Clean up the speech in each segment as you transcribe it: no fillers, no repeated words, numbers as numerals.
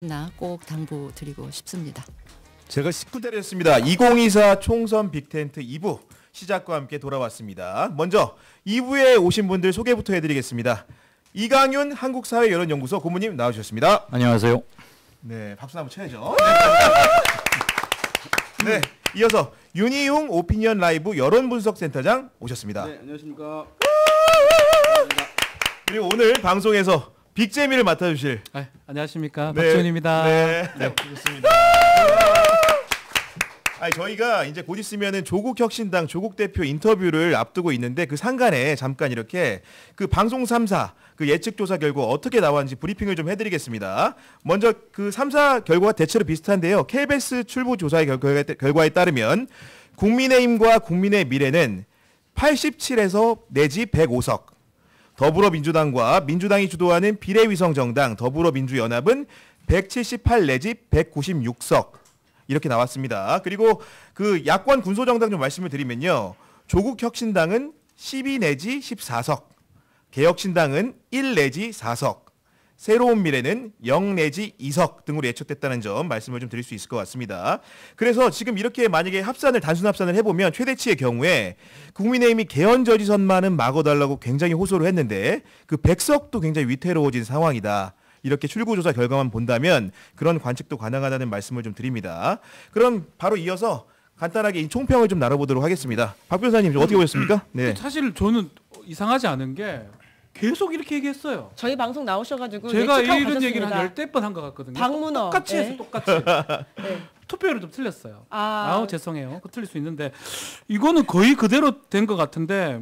나 꼭 당부드리고 싶습니다. 제가 19대를 했습니다. 2024 총선 빅텐트 2부 시작과 함께 돌아왔습니다. 먼저 2부에 오신 분들 소개부터 해드리겠습니다. 이강윤 한국사회여론연구소 고문님 나와주셨습니다. 안녕하세요. 네, 박수 한번 쳐야죠. 네, 이어서 윤희웅 오피니언 라이브 여론분석센터장 오셨습니다. 네, 안녕하십니까. 그리고 오늘 방송에서 빅재미를 맡아주실 안녕하십니까. 네, 박지훈입니다. 네, 좋습니다. 아니, 저희가 이제 곧 있으면은 조국혁신당 조국 대표 인터뷰를 앞두고 있는데 그 상간에 잠깐 이렇게 그 방송 3사 그 예측 조사 결과 어떻게 나왔는지 브리핑을 좀 해드리겠습니다. 먼저 그 3사 결과가 대체로 비슷한데요. KBS 출구 조사의 결과에 따르면 국민의힘과 국민의 미래는 87에서 내지 105석, 더불어민주당과 민주당이 주도하는 비례위성정당 더불어민주연합은 178 내지 196석 이렇게 나왔습니다. 그리고 그 야권 군소정당 좀 말씀을 드리면요. 조국혁신당은 12 내지 14석, 개혁신당은 1 내지 4석, 새로운 미래는 0 내지 2석 등으로 예측됐다는 점 말씀을 좀 드릴 수 있을 것 같습니다. 그래서 지금 이렇게 만약에 단순 합산을 해보면 최대치의 경우에 국민의힘이 개헌저지선만은 막아달라고 굉장히 호소를 했는데 그 100석도 굉장히 위태로워진 상황이다. 이렇게 출구조사 결과만 본다면 그런 관측도 가능하다는 말씀을 좀 드립니다. 그럼 바로 이어서 간단하게 이 총평을 좀 나눠보도록 하겠습니다. 박 변호사님 어떻게 보셨습니까? 네. 사실 저는 이상하지 않은 게 계속 이렇게 얘기했어요. 저희 방송 나오셔가지고 제가 예측하고 이런 얘기를 한 가셨습니다. 10대 번 한 것 같거든요. 방문어. 똑같이 네. 해서 똑같이. 네. 투표율이 좀 틀렸어요. 아, 죄송해요. 틀릴 수 있는데 이거는 거의 그대로 된 것 같은데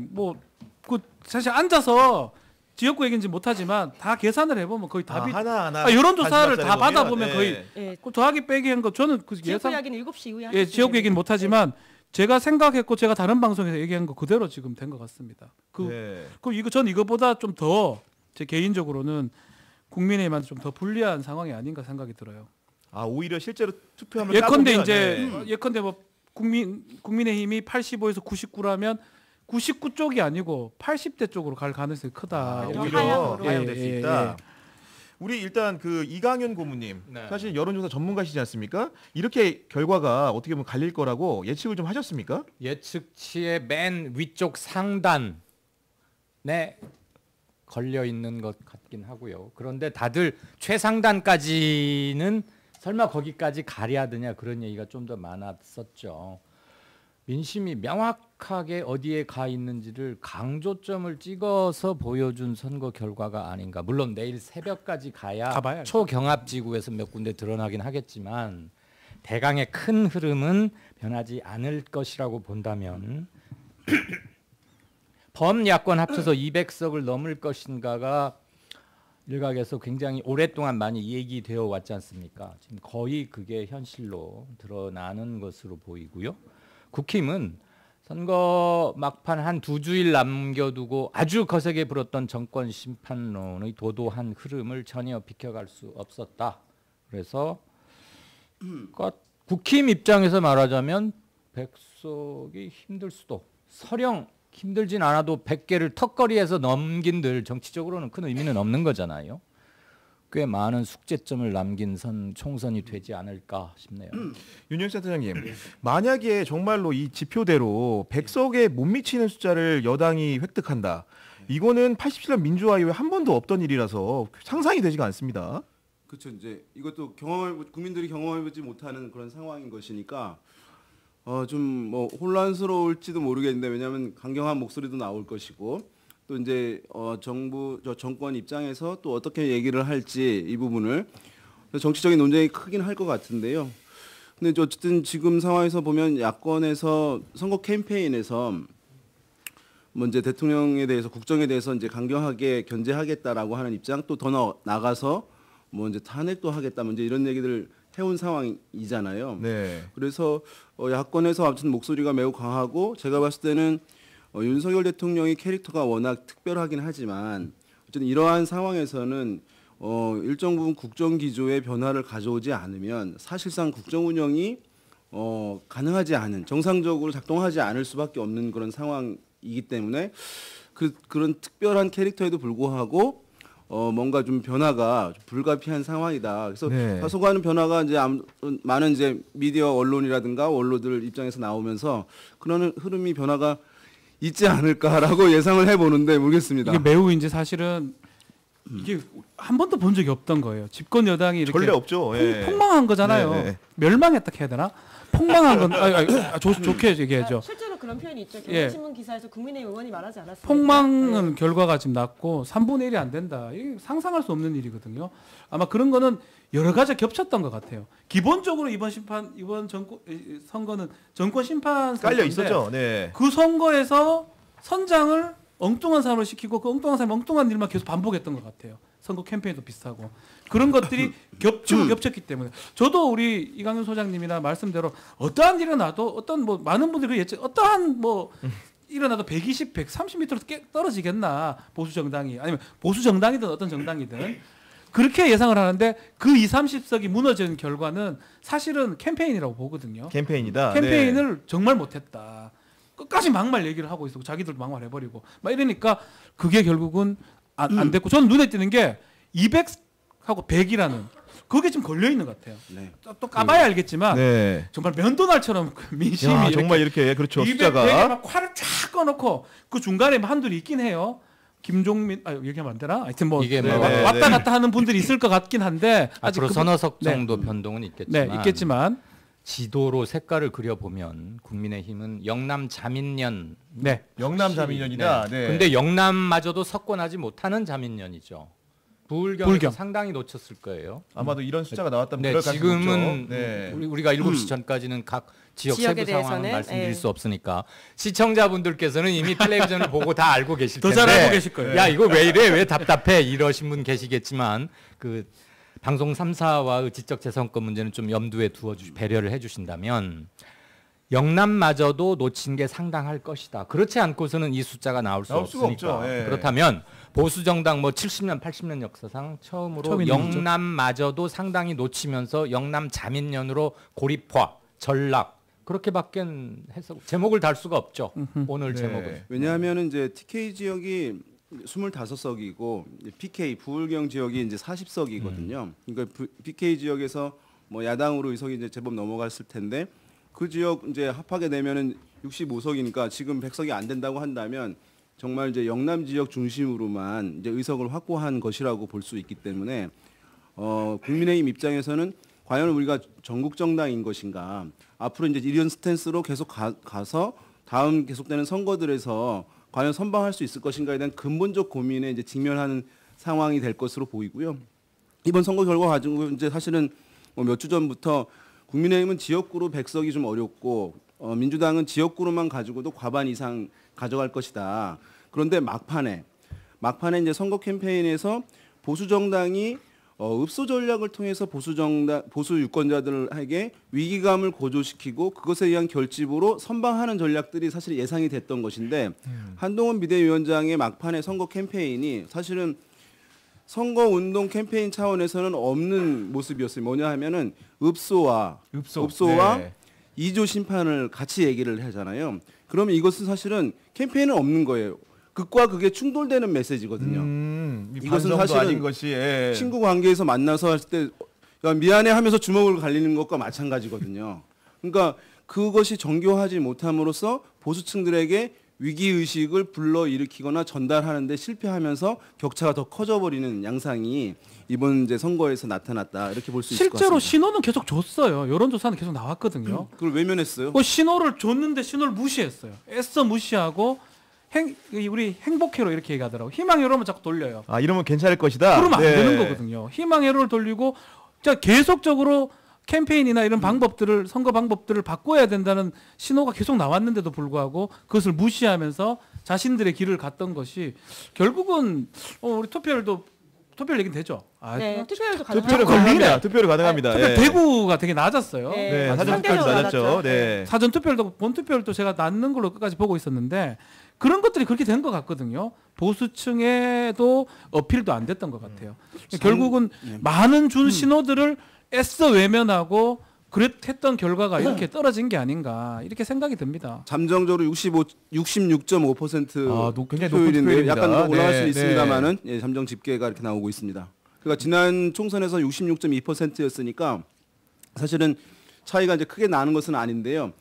그 사실 앉아서 지역구 얘기인지 못하지만 다 계산을 해보면 거의 답이 하나하나 여론조사를 다 해보면, 받아보면 네. 거의 예. 그 더하기 빼기 한 거 저는 그 지역구 예상 이야기는 7시 이후에 예, 하시죠. 지역 얘기는 못하지만 제가 생각했고 제가 다른 방송에서 얘기한 거 그대로 지금 된 것 같습니다. 저는 이거보다 좀 더 제 개인적으로는 국민의힘한테 좀 더 불리한 상황이 아닌가 생각이 들어요. 아, 오히려 실제로 투표하면 예컨대 까보면, 이제 네. 예컨대 뭐 국민의힘이 85에서 99라면 99 쪽이 아니고 80대 쪽으로 갈 가능성이 크다. 오히려 하향으로. 하향될 수 있다. 우리 일단 그 이강윤 고문님 네. 사실 여론조사 전문가시지 않습니까? 이렇게 결과가 어떻게 보면 갈릴 거라고 예측을 좀 하셨습니까? 예측치의 맨 위쪽 상단에 걸려 있는 것 같긴 하고요. 그런데 다들 최상단까지는 설마 거기까지 가려야 되냐 그런 얘기가 좀 더 많았었죠. 민심이 명확하게 어디에 가 있는지를 강조점을 찍어서 보여준 선거 결과가 아닌가. 물론 내일 새벽까지 가야 초경합지구에서 몇 군데 드러나긴 하겠지만 대강의 큰 흐름은 변하지 않을 것이라고 본다면 범야권 합쳐서 200석을 넘을 것인가가 일각에서 굉장히 오랫동안 많이 얘기되어 왔지 않습니까? 지금 거의 그게 현실로 드러나는 것으로 보이고요. 국힘은 선거 막판 한 2주일 남겨두고 아주 거세게 불었던 정권 심판론의 도도한 흐름을 전혀 비켜갈 수 없었다. 그래서 국힘 입장에서 말하자면 100석이 힘들 수도, 설령 힘들진 않아도 100개를 턱걸이에서 넘긴들 정치적으로는 큰 의미는 없는 거잖아요. 꽤 많은 숙제점을 남긴 총선이 되지 않을까 싶네요. 윤영 센터장님, 만약에 정말로 이 지표대로 100석에 못 미치는 숫자를 여당이 획득한다. 이거는 87년 민주화 이후에 한 번도 없던 일이라서 상상이 되지가 않습니다. 그렇죠. 이제 이것도 국민들이 경험해보지 못하는 그런 상황인 것이니까 좀 뭐 혼란스러울지도 모르겠는데 왜냐하면 강경한 목소리도 나올 것이고 또 이제 정권 입장에서 또 어떻게 얘기를 할지 이 부분을 정치적인 논쟁이 크긴 할 것 같은데요. 근데 어쨌든 지금 상황에서 보면 야권에서 선거 캠페인에서 뭐 이제 대통령에 대해서 국정에 대해서 이제 강경하게 견제하겠다라고 하는 입장 또 더 나가서 뭐 이제 탄핵도 하겠다 뭐 이제 이런 얘기들 해온 상황이잖아요. 네. 그래서 야권에서 아무튼 목소리가 매우 강하고 제가 봤을 때는 윤석열 대통령의 캐릭터가 워낙 특별하긴 하지만 어쨌든 이러한 상황에서는 일정 부분 국정 기조의 변화를 가져오지 않으면 사실상 국정 운영이 가능하지 않은 정상적으로 작동하지 않을 수밖에 없는 그런 상황이기 때문에 그런 특별한 캐릭터에도 불구하고 뭔가 좀 변화가 좀 불가피한 상황이다. 그래서 네. 다소가는 변화가 이제 많은 이제 미디어 언론이라든가 원로들 입장에서 나오면서 그런 흐름이 변화가 있지 않을까라고 예상을 해보는데 모르겠습니다. 이게 매우 이제 사실은 이게 한 번도 본 적이 없던 거예요. 집권 여당이 이렇게 전례 없죠. 예. 폭망한 거잖아요. 네, 네. 멸망했다 해야 되나? 폭망한 건 좋게 얘기하죠. 실제로 그런 표현이 있죠. 예. 경향신문 기사에서 국민의힘 의원이 말하지 않았습니까? 폭망은 네. 결과가 지금 났고 3분의 1이 안 된다. 이게 상상할 수 없는 일이거든요. 아마 그런 거는 여러 가지 겹쳤던 것 같아요. 기본적으로 이번 선거는 정권 심판 깔려 있었죠. 네. 그 선거에서 선장을 엉뚱한 사람을 시키고 그 엉뚱한 사람 엉뚱한 일만 계속 반복했던 것 같아요. 선거 캠페인도 비슷하고 그런 것들이 겹쳤기 때문에 저도 우리 이강윤 소장님이나 말씀대로 어떠한 일이 나도 어떤 뭐 많은 분들이 예측 어떠한 뭐 일어나도 120, 130m로 떨어지겠나 보수 정당이 아니면 보수 정당이든 어떤 정당이든 그렇게 예상을 하는데 그 20, 30석이 무너진 결과는 사실은 캠페인이라고 보거든요. 캠페인이다. 캠페인을 네. 정말 못했다. 끝까지 막말 얘기를 하고 있고 자기들도 막말 해버리고 막 이러니까 그게 결국은 안 됐고 저는 눈에 띄는 게 200하고 100이라는 그게 지금 걸려 있는 것 같아요. 네. 또 까봐야 알겠지만 네. 정말 면도날처럼 그 민심이 야, 이렇게 정말 이렇게 그렇죠. 200, 숫자가 100에 막 칼을 쫙 꺼놓고 그 중간에 한둘이 있긴 해요. 김종민 얘기하면 안 되나? 하여튼 뭐 이게 네, 뭐 네, 왔다 갔다 하는 분들이 있을 것 같긴 한데 아직 앞으로 서너 석 네. 정도 변동은 있겠지만, 네, 있겠지만 지도로 색깔을 그려보면 국민의힘은 영남 자민련. 네. 영남 자민련이다. 네. 근데 영남마저도 석권하지 못하는 자민련이죠. 부울경에서 부울경. 상당히 놓쳤을 거예요. 아마도 이런 숫자가 나왔다면 네, 그럴 가능성이 지금은 높죠. 네. 우리가 7시 전까지는 각 지역 지역에 세부 상황은 대해서는, 말씀드릴 예. 수 없으니까 시청자분들께서는 이미 텔레비전을 보고 다 알고 계실 더 텐데 잘 알고 계실 거예요. 야 이거 왜 이래 왜 답답해 이러신 분 계시겠지만 그 방송 3사와의 지적 재산권 문제는 좀 염두에 두어 배려를 해주신다면 영남마저도 놓친 게 상당할 것이다. 그렇지 않고서는 이 숫자가 나올 수 수가 없으니까. 없죠. 예. 그렇다면 보수 정당 뭐 70년 80년 역사상 처음으로 처음 있는 거죠. 영남마저도 상당히 놓치면서 영남 자민련으로 고립화, 전락 그렇게밖에 해석 제목을 달 수가 없죠. 오늘 네. 제목은. 왜냐하면 이제 TK 지역이 25석이고 PK 부울경 지역이 이제 40석이거든요. 그러니까 PK 지역에서 뭐 야당으로 의석이 이제 제법 넘어갔을 텐데 그 지역 이제 합하게 되면은 65석이니까 지금 100석이 안 된다고 한다면 정말 이제 영남 지역 중심으로만 이제 의석을 확보한 것이라고 볼 수 있기 때문에 국민의힘 입장에서는 과연 우리가 전국 정당인 것인가 앞으로 이제 이런 스탠스로 계속 가서 다음 계속되는 선거들에서 과연 선방할 수 있을 것인가에 대한 근본적 고민에 이제 직면하는 상황이 될 것으로 보이고요. 이번 선거 결과 가지고 이제 사실은 몇 주 전부터 국민의힘은 지역구로 100석이 좀 어렵고 민주당은 지역구로만 가지고도 과반 이상 가져갈 것이다. 그런데 막판에 이제 선거 캠페인에서 보수 정당이 읍소 전략을 통해서 보수 유권자들에게 위기감을 고조시키고 그것에 의한 결집으로 선방하는 전략들이 사실 예상이 됐던 것인데 한동훈 비대위원장의 막판의 선거 캠페인이 사실은 선거운동 캠페인 차원에서는 없는 모습이었어요. 뭐냐 하면은 읍소와 네. 2조 심판을 같이 얘기를 하잖아요. 그러면 이것은 사실은 캠페인은 없는 거예요. 극과 극에 충돌되는 메시지거든요. 이것은 사실은 아닌 것이 예. 친구 관계에서 만나서 할 때 미안해 하면서 주먹을 갈리는 것과 마찬가지거든요. 그러니까 그것이 정교하지 못함으로써 보수층들에게 위기의식을 불러일으키거나 전달하는 데 실패하면서 격차가 더 커져버리는 양상이 이번 이제 선거에서 나타났다. 이렇게 볼 수 있을 것 같습니다. 실제로 신호는 계속 줬어요. 여론조사는 계속 나왔거든요. 그걸 외면했어요. 뭐 신호를 줬는데 신호를 무시했어요. 애써 무시하고 우리 행복회로 이렇게 얘기하더라고. 희망회로만 자꾸 돌려요. 아 이러면 괜찮을 것이다. 그러면 네. 안 되는 거거든요. 희망회로를 돌리고 계속적으로 캠페인이나 이런 방법들을 선거 방법들을 바꿔야 된다는 신호가 계속 나왔는데도 불구하고 그것을 무시하면서 자신들의 길을 갔던 것이 결국은 우리 투표율 얘기는 되죠. 네, 투표율도 투표를 가능합니다. 가능합니다. 투표를 가능합니다. 투표 예. 대구가 되게 낮았어요. 네. 네, 사전 투표율도 상대적으로 낮았죠. 낮았죠. 네. 사전 투표율도 본 투표율도 제가 낮는 걸로 끝까지 보고 있었는데 그런 것들이 그렇게 된 것 같거든요. 보수층에도 어필도 안 됐던 것 같아요. 결국은 많은 준 신호들을 애써 외면하고 그랬던 결과가 이렇게 떨어진 게 아닌가 이렇게 생각이 듭니다. 잠정적으로 66.5% 굉장히 높은 투표율인데 투표율입니다. 약간 더 올라갈 네, 수 네. 있습니다만은 예, 잠정 집계가 이렇게 나오고 있습니다. 그러니까 지난 총선에서 66.2%였으니까 사실은 차이가 이제 크게 나는 것은 아닌데요.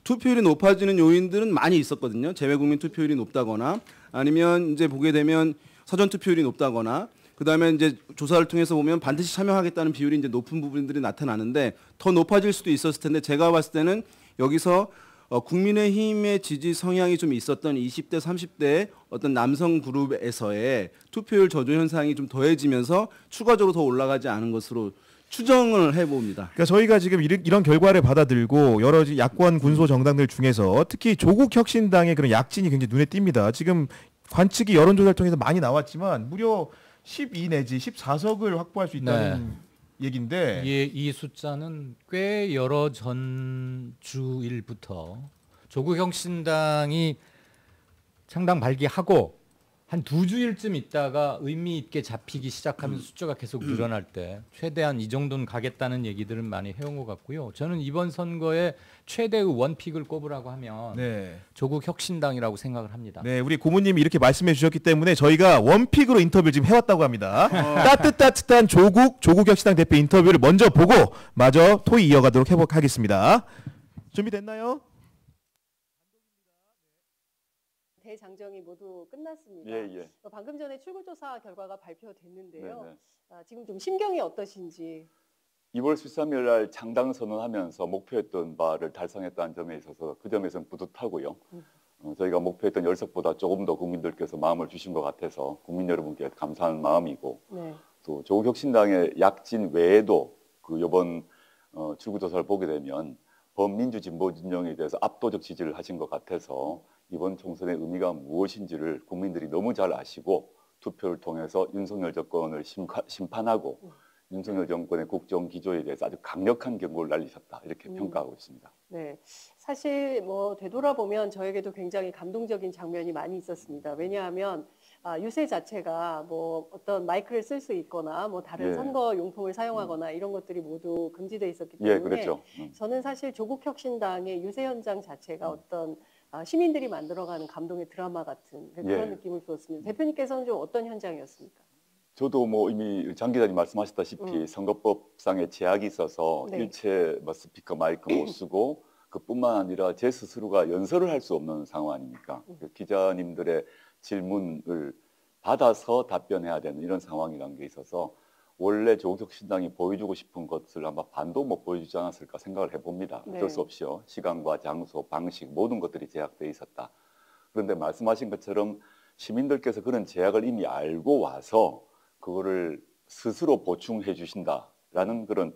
투표율이 높아지는 요인들은 많이 있었거든요. 재외국민 투표율이 높다거나 아니면 이제 보게 되면 사전 투표율이 높다거나 그다음에 이제 조사를 통해서 보면 반드시 참여하겠다는 비율이 이제 높은 부분들이 나타나는데 더 높아질 수도 있었을 텐데 제가 봤을 때는 여기서 국민의힘의 지지 성향이 좀 있었던 20대, 30대 어떤 남성 그룹에서의 투표율 저조 현상이 좀 더해지면서 추가적으로 더 올라가지 않은 것으로 추정을 해봅니다. 그러니까 저희가 지금 이런 결과를 받아들고 여러 야권 군소 정당들 중에서 특히 조국 혁신당의 그런 약진이 굉장히 눈에 띕니다. 지금 관측이 여론조사를 통해서 많이 나왔지만 무려 12 내지 14석을 확보할 수 있다는 얘기인데 이 숫자는 꽤 여러 전주일부터 조국 혁신당이 창당 발기하고 한 2주일쯤 있다가 의미 있게 잡히기 시작하면서 숫자가 계속 늘어날 때 최대한 이 정도는 가겠다는 얘기들은 많이 해온 것 같고요. 저는 이번 선거에 최대의 원픽을 꼽으라고 하면 조국 혁신당이라고 생각을 합니다. 네, 우리 고모님이 이렇게 말씀해 주셨기 때문에 저희가 원픽으로 인터뷰를 지금 해왔다고 합니다. 따뜻한 조국 혁신당 대표 인터뷰를 먼저 보고 마저 토의 이어가도록 해보겠습니다. 준비됐나요? 대장정이 모두 끝났습니다. 예. 방금 전에 출구조사 결과가 발표됐는데요. 지금 좀 심경이 어떠신지. 2월 13일 날 창당 선언하면서 목표했던 바를 달성했다는 점에 있어서 그 점에서는 뿌듯하고요. 저희가 목표했던 10석보다 조금 더 국민들께서 마음을 주신 것 같아서 국민 여러분께 감사하는 마음이고 또 조국혁신당의 약진 외에도 그 이번 출구조사를 보게 되면 범민주 진보 진영에 대해서 압도적 지지를 하신 것 같아서 이번 총선의 의미가 무엇인지를 국민들이 너무 잘 아시고 투표를 통해서 윤석열 정권을 심판하고 윤석열 정권의 국정 기조에 대해서 아주 강력한 경고를 날리셨다 이렇게 평가하고 있습니다. 네, 사실 뭐 되돌아보면 저에게도 굉장히 감동적인 장면이 많이 있었습니다. 왜냐하면 유세 자체가 뭐 어떤 마이크를 쓸 수 있거나 뭐 다른 선거 용품을 사용하거나 이런 것들이 모두 금지돼 있었기 때문에 그렇죠. 저는 사실 조국혁신당의 유세 현장 자체가 어떤 시민들이 만들어가는 감동의 드라마 같은 그런 느낌을 주었습니다. 대표님께서는 좀 어떤 현장이었습니까? 저도 뭐 이미 장 기자님 말씀하셨다시피 선거법상의 제약이 있어서 일체 뭐 스피커 마이크 못 쓰고 그뿐만 아니라 제 스스로가 연설을 할 수 없는 상황 아닙니까? 기자님들의 질문을 받아서 답변해야 되는 이런 상황이라는 게 있어서 원래 조국혁신당이 보여주고 싶은 것을 아마 반도 못 보여주지 않았을까 생각을 해봅니다. 어쩔 수 없이요. 시간과 장소, 방식 모든 것들이 제약돼 있었다. 그런데 말씀하신 것처럼 시민들께서 그런 제약을 이미 알고 와서 그거를 스스로 보충해 주신다라는 그런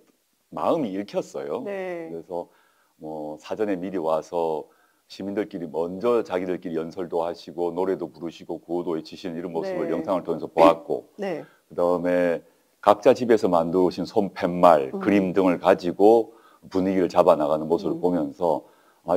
마음이 읽혔어요. 그래서 뭐 사전에 미리 와서 시민들끼리 먼저 자기들끼리 연설도 하시고 노래도 부르시고 구호도 외치시는 이런 모습을 영상을 통해서 보았고 그다음에 각자 집에서 만들어 오신 손팻말, 그림 등을 가지고 분위기를 잡아나가는 모습을 보면서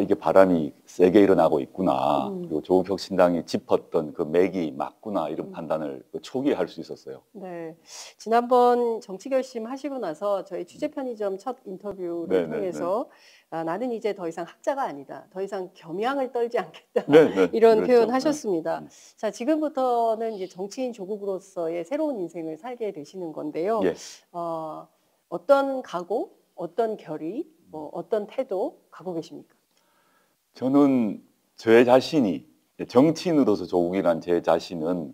이게 바람이 세게 일어나고 있구나. 그리고 조국혁신당이 짚었던 그 맥이 맞구나. 이런 판단을 초기에 할 수 있었어요. 네. 지난번 정치결심 하시고 나서 저희 취재편의점 첫 인터뷰를 통해서 나는 이제 더 이상 학자가 아니다. 더 이상 겸양을 떨지 않겠다. 이런 그렇죠. 표현 하셨습니다. 자, 지금부터는 이제 정치인 조국으로서의 새로운 인생을 살게 되시는 건데요. 어떤 각오, 어떤 결의, 뭐 어떤 태도 갖고 계십니까? 저는 제 자신이 정치인으로서 조국이란 제 자신은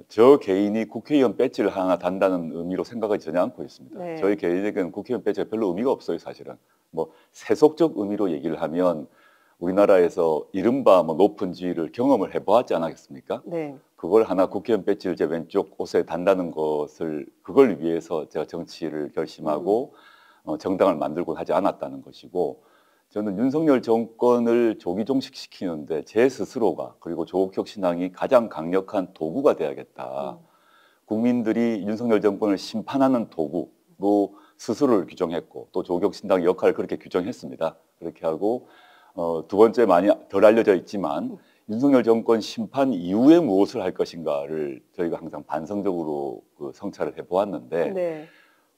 저 개인이 국회의원 배지를 하나 단다는 의미로 생각하지 전혀 않고 있습니다. 저희 개인에게는 국회의원 배지가 별로 의미가 없어요, 사실은. 뭐 세속적 의미로 얘기를 하면 우리나라에서 이른바 뭐 높은 지위를 경험을 해보았지 않았겠습니까? 그걸 하나 국회의원 배지를 제 왼쪽 옷에 단다는 것을 그걸 위해서 제가 정치를 결심하고 정당을 만들고 하지 않았다는 것이고 저는 윤석열 정권을 조기종식시키는데 제 스스로가 그리고 조국혁신당이 가장 강력한 도구가 돼야겠다. 국민들이 윤석열 정권을 심판하는 도구로 스스로를 규정했고 또 조국혁신당의 역할을 그렇게 규정했습니다. 그렇게 하고 두 번째 많이 덜 알려져 있지만 윤석열 정권 심판 이후에 무엇을 할 것인가를 저희가 항상 반성적으로 성찰을 해보았는데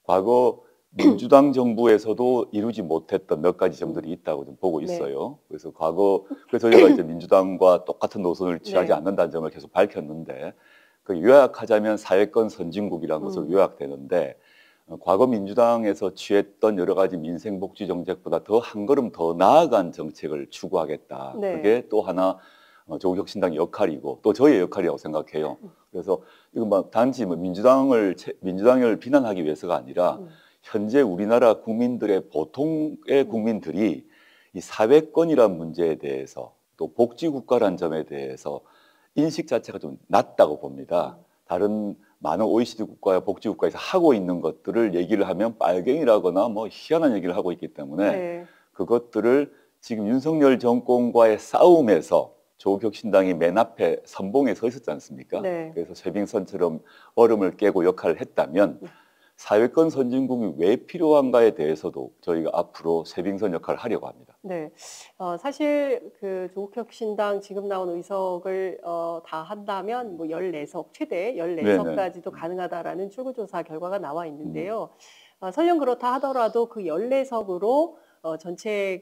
과거 민주당 정부에서도 이루지 못했던 몇 가지 점들이 있다고 좀 보고 있어요. 그래서 그래서 저희가 이제 민주당과 똑같은 노선을 취하지 않는다는 점을 계속 밝혔는데, 그 요약하자면 사회권 선진국이라는 것으로 요약되는데, 과거 민주당에서 취했던 여러 가지 민생복지 정책보다 더 한 걸음 더 나아간 정책을 추구하겠다. 그게 또 하나 조국혁신당의 역할이고 또 저희의 역할이라고 생각해요. 그래서 이건 막 단지 민주당을 비난하기 위해서가 아니라 현재 우리나라 국민들의 보통의 국민들이 이 사회권이란 문제에 대해서 또 복지국가란 점에 대해서 인식 자체가 좀 낮다고 봅니다. 다른 많은 OECD 국가와 복지국가에서 하고 있는 것들을 얘기를 하면 빨갱이라거나 뭐 희한한 얘기를 하고 있기 때문에 그것들을 지금 윤석열 정권과의 싸움에서 조국혁신당이 맨 앞에 선봉에 서 있었지 않습니까? 그래서 쇠빙선처럼 얼음을 깨고 역할을 했다면 사회권 선진국이 왜 필요한가에 대해서도 저희가 앞으로 쇠빙선 역할을 하려고 합니다. 네, 사실 그 조국혁신당 지금 나온 의석을 다 한다면 뭐 14석, 최대 14석까지도 가능하다라는 출구조사 결과가 나와 있는데요. 설령 그렇다 하더라도 그 14석으로 전체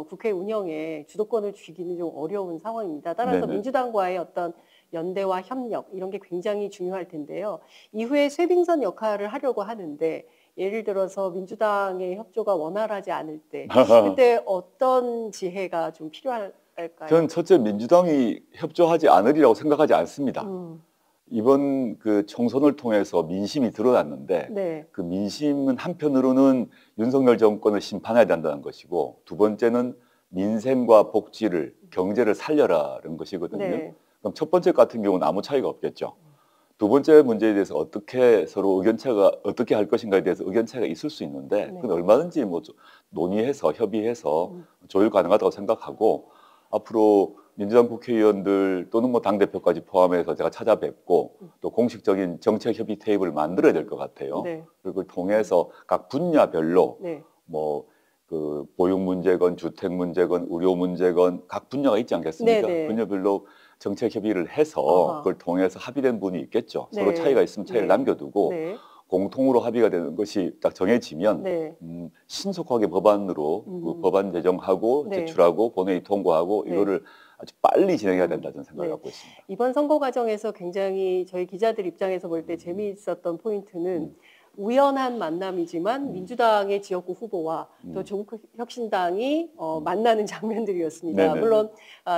국회 운영에 주도권을 쥐기는 좀 어려운 상황입니다. 따라서 민주당과의 어떤 연대와 협력 이런 게 굉장히 중요할 텐데요. 이후에 쇠빙선 역할을 하려고 하는데 예를 들어서 민주당의 협조가 원활하지 않을 때 그때 어떤 지혜가 좀 필요할까요? 저는 첫째 민주당이 협조하지 않으리라고 생각하지 않습니다. 이번 그 총선을 통해서 민심이 드러났는데 그 민심은 한편으로는 윤석열 정권을 심판해야 된다는 것이고 두 번째는 민생과 복지를 경제를 살려라는 것이거든요. 그럼 첫 번째 같은 경우는 아무 차이가 없겠죠. 두 번째 문제에 대해서 어떻게 서로 어떻게 할 것인가에 대해서 의견 차이가 있을 수 있는데 그건 얼마든지 뭐 논의해서 협의해서 조율 가능하다고 생각하고 앞으로 민주당 국회의원들 또는 뭐 당대표까지 포함해서 제가 찾아뵙고 또 공식적인 정책협의 테이블을 만들어야 될 것 같아요. 그리고 통해서 각 분야별로 뭐 그 보육 문제건 주택 문제건 의료 문제건 각 분야가 있지 않겠습니까? 분야별로 정책 협의를 해서 그걸 통해서 합의된 부분이 있겠죠. 서로 차이가 있으면 차이를 남겨두고 공통으로 합의가 되는 것이 딱 정해지면 신속하게 법안으로 법안 제정하고 제출하고 본회의 통과하고 이거를 아주 빨리 진행해야 된다 저는 생각을 갖고 있습니다. 이번 선거 과정에서 굉장히 저희 기자들 입장에서 볼 때 재미있었던 포인트는 우연한 만남이지만 민주당의 지역구 후보와 또 조국혁신당이 만나는 장면들이었습니다. 물론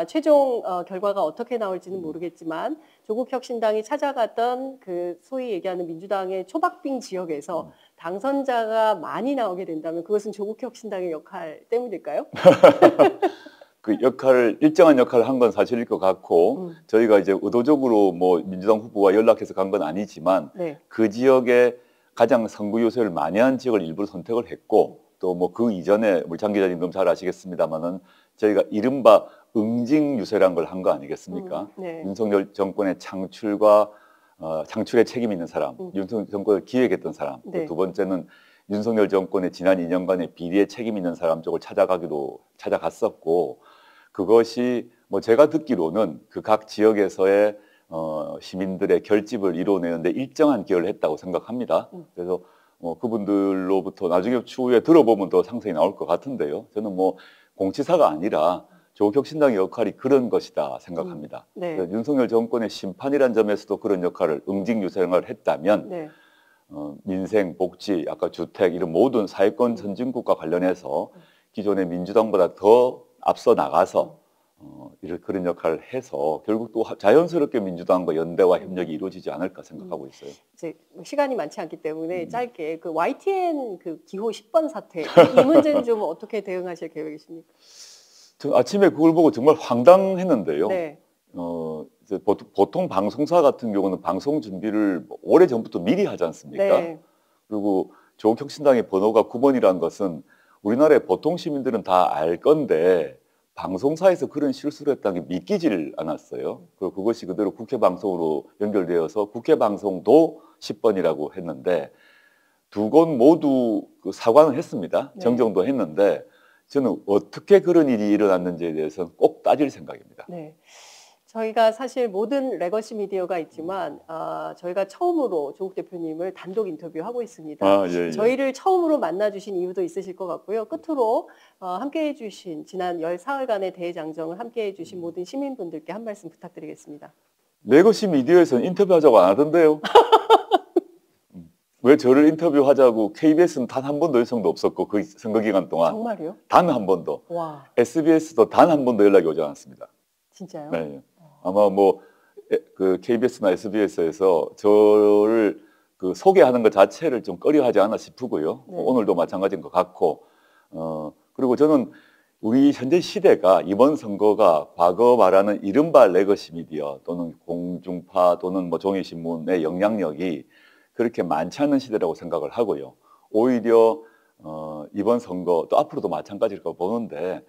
최종 결과가 어떻게 나올지는 모르겠지만 조국혁신당이 찾아갔던 그 소위 얘기하는 민주당의 초박빙 지역에서 당선자가 많이 나오게 된다면 그것은 조국혁신당의 역할 때문일까요? 그 일정한 역할을 한 건 사실일 것 같고 저희가 이제 의도적으로 뭐 민주당 후보와 연락해서 간 건 아니지만 그 지역에 가장 선거 유세를 많이 한 지역을 일부러 선택을 했고 또 뭐 그 이전에 물창 기자님 너무 잘 아시겠습니다만은 저희가 이른바 응징 유세란 걸 한 거 아니겠습니까? 윤석열 정권의 창출에 책임 있는 사람, 윤석열 정권을 기획했던 사람, 두 번째는 윤석열 정권의 지난 2년간의 비리에 책임 있는 사람 쪽을 찾아갔었고 그것이 뭐 제가 듣기로는 그 각 지역에서의 시민들의 결집을 이뤄내는데 일정한 기여를 했다고 생각합니다. 그래서 그분들로부터 나중에 추후에 들어보면 더 상세히 나올 것 같은데요. 저는 뭐 공치사가 아니라 조국혁신당의 역할이 그런 것이다 생각합니다. 윤석열 정권의 심판이란 점에서도 그런 역할을 응징유세 역할을 했다면 민생, 복지, 아까 주택 이런 모든 사회권 선진국과 관련해서 기존의 민주당보다 더 앞서 나가서 이런 그런 역할을 해서 결국 또 자연스럽게 민주당과 연대와 협력이 이루어지지 않을까 생각하고 있어요. 이제 시간이 많지 않기 때문에 짧게 그 YTN 그 기호 10번 사태 이 문제는 좀 어떻게 대응하실 계획이십니까? 저 아침에 그걸 보고 정말 황당했는데요. 이제 보통 방송사 같은 경우는 방송 준비를 오래 전부터 미리 하지 않습니까? 그리고 조국혁신당의 번호가 9번이라는 것은 우리나라의 보통 시민들은 다 알 건데 방송사에서 그런 실수를 했다는 게 믿기질 않았어요. 그리고 그것이 그대로 국회 방송으로 연결되어서 국회 방송도 10번이라고 했는데 두 곳 모두 그 사과는 했습니다. 정정도 했는데 저는 어떻게 그런 일이 일어났는지에 대해서는 꼭 따질 생각입니다. 저희가 사실 모든 레거시 미디어가 있지만 저희가 처음으로 조국 대표님을 단독 인터뷰하고 있습니다. 예. 저희를 처음으로 만나주신 이유도 있으실 것 같고요. 끝으로 함께해 주신 지난 14일간의 대장정을 함께해 주신 모든 시민분들께 한 말씀 부탁드리겠습니다. 레거시 미디어에서는 인터뷰하자고 안 하던데요. 왜 저를 인터뷰하자고 KBS는 단 한 번도 요청도 없었고 그 선거 기간 동안 정말요? 단 한 번도. 와. SBS도 단 한 번도 연락이 오지 않았습니다. 진짜요? 네. 아마 뭐 그 KBS나 SBS에서 저를 그 소개하는 것 자체를 좀 꺼려하지 않나 싶고요. 네. 오늘도 마찬가지인 것 같고 그리고 저는 우리 현재 시대가 이번 선거가 과거 말하는 이른바 레거시 미디어 또는 공중파 또는 뭐 종이신문의 영향력이 그렇게 많지 않은 시대라고 생각을 하고요. 오히려 이번 선거 또 앞으로도 마찬가지일 거 보는데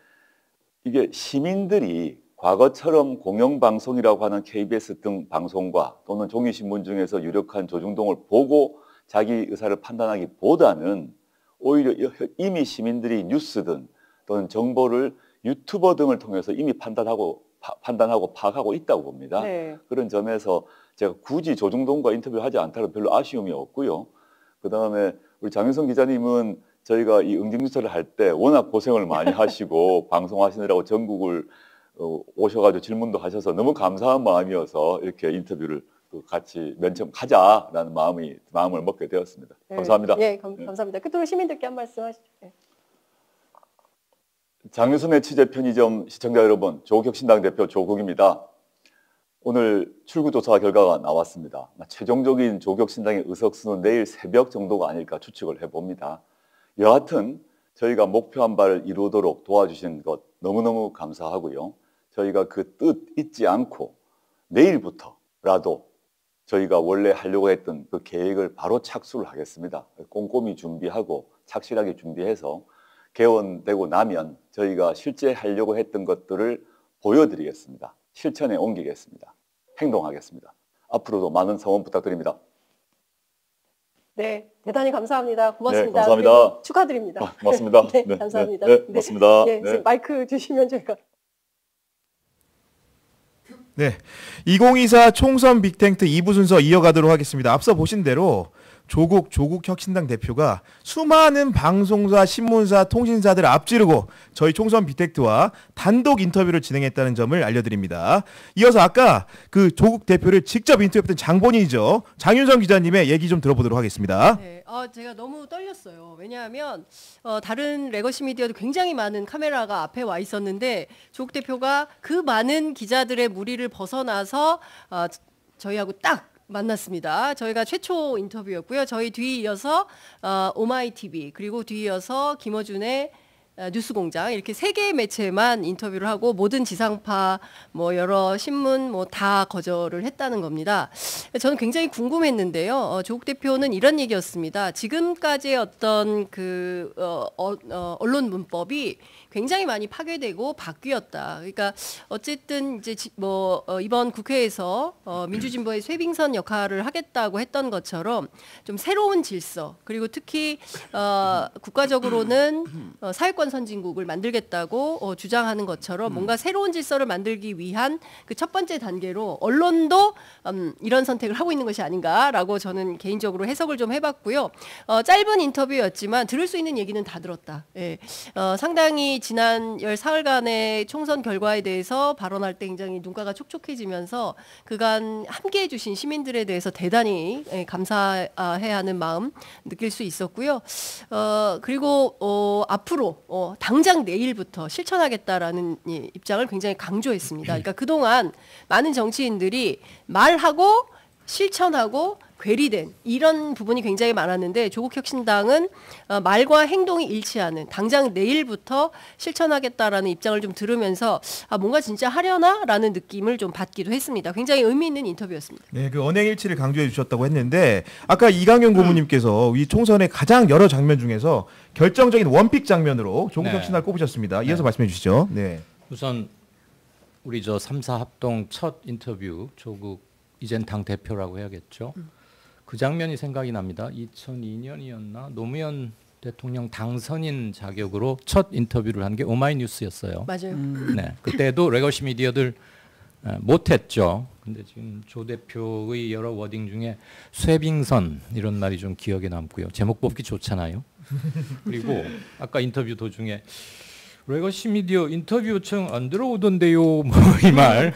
이게 시민들이 과거처럼 공영방송이라고 하는 KBS 등 방송과 또는 종이신문 중에서 유력한 조중동을 보고 자기 의사를 판단하기보다는 오히려 이미 시민들이 뉴스든 또는 정보를 유튜버 등을 통해서 이미 판단하고 파악하고 있다고 봅니다. 네. 그런 점에서 제가 굳이 조중동과 인터뷰하지 않다는 별로 아쉬움이 없고요. 그다음에 우리 장윤성 기자님은 저희가 이 응징뉴스를 할 때 워낙 고생을 많이 하시고 방송하시느라고 전국을 오셔가지고 질문도 하셔서 너무 감사한 마음이어서 이렇게 인터뷰를 같이 면접하자라는 마음을 먹게 되었습니다. 네. 감사합니다. 예, 감사합니다. 끝으로 시민들께 한 말씀 하시죠. 네. 장윤선의 취재 편의점 시청자 여러분, 조국혁신당 대표 조국입니다. 오늘 출구조사 결과가 나왔습니다. 최종적인 조국혁신당의 의석수는 내일 새벽 정도가 아닐까 추측을 해봅니다. 여하튼 저희가 목표한 바를 이루도록 도와주신 것 너무너무 감사하고요. 저희가 그 뜻 잊지 않고 내일부터라도 저희가 원래 하려고 했던 그 계획을 바로 착수를 하겠습니다. 꼼꼼히 준비하고 착실하게 준비해서 개원되고 나면 저희가 실제 하려고 했던 것들을 보여드리겠습니다. 실천에 옮기겠습니다. 행동하겠습니다. 앞으로도 많은 성원 부탁드립니다. 네, 대단히 감사합니다. 고맙습니다. 네, 감사합니다. 축하드립니다. 고맙습니다. 네, 감사합니다. 네, 고맙습니다. 네, 네. 마이크 주시면 저희가. 네, 2024 총선 빅텐트 2부 순서 이어가도록 하겠습니다. 앞서 보신 대로 조국 혁신당 대표가 수많은 방송사, 신문사, 통신사들 앞지르고 저희 총선 빅텐트와 단독 인터뷰를 진행했다는 점을 알려드립니다. 이어서 아까 그 조국 대표를 직접 인터뷰했던 장본인이죠. 장윤성 기자님의 얘기 좀 들어보도록 하겠습니다. 네, 제가 너무 떨렸어요. 왜냐하면 다른 레거시 미디어도 굉장히 많은 카메라가 앞에 와 있었는데 조국 대표가 그 많은 기자들의 무리를 벗어나서 저희하고 딱 만났습니다. 저희가 최초 인터뷰였고요. 저희 뒤에 이어서 오마이TV 그리고 뒤에 이어서 김어준의 뉴스공장 이렇게 3개의 매체만 인터뷰를 하고 모든 지상파 뭐 여러 신문 뭐 다 거절을 했다는 겁니다. 저는 굉장히 궁금했는데요. 조국 대표는 이런 얘기였습니다. 지금까지의 어떤 그 언론 문법이 굉장히 많이 파괴되고 바뀌었다. 그러니까 어쨌든 이제 뭐 이번 국회에서 민주진보의 쇄빙선 역할을 하겠다고 했던 것처럼 좀 새로운 질서 그리고 특히 국가적으로는 사회권 선진국을 만들겠다고 주장하는 것처럼 뭔가 새로운 질서를 만들기 위한 그 첫 번째 단계로 언론도 이런 선택을 하고 있는 것이 아닌가라고 저는 개인적으로 해석을 좀 해봤고요. 짧은 인터뷰였지만 들을 수 있는 얘기는 다 들었다. 예. 상당히 지난 14일간의 총선 결과에 대해서 발언할 때 굉장히 눈가가 촉촉해지면서 그간 함께해 주신 시민들에 대해서 대단히 감사해야 하는 마음 느낄 수 있었고요. 그리고 앞으로 당장 내일부터 실천하겠다라는 입장을 굉장히 강조했습니다. 그러니까 그동안 많은 정치인들이 말하고 실천하고 괴리된 이런 부분이 굉장히 많았는데 조국 혁신당은 말과 행동이 일치하는 당장 내일부터 실천하겠다라는 입장을 좀 들으면서 뭔가 진짜 하려나라는 느낌을 좀 받기도 했습니다. 굉장히 의미 있는 인터뷰였습니다. 네, 그 언행일치를 강조해 주셨다고 했는데 아까 이강현 고문님께서 이 총선의 가장 여러 장면 중에서 결정적인 원픽 장면으로 조국 혁신당을 꼽으셨습니다. 이어서 말씀해 주시죠. 네. 우선 우리 저 3사 합동 첫 인터뷰 조국 이젠 당 대표라고 해야겠죠. 그 장면이 생각이 납니다. 2002년이었나 노무현 대통령 당선인 자격으로 첫 인터뷰를 한 게 오마이뉴스였어요. 맞아요. 네, 그때도 레거시 미디어들 못했죠. 근데 지금 조 대표의 여러 워딩 중에 쇠빙선 이런 말이 좀 기억에 남고요. 제목 뽑기 좋잖아요. 그리고 아까 인터뷰 도중에 레거시 미디어 인터뷰 요청 안 들어오던데요. 뭐 이 말.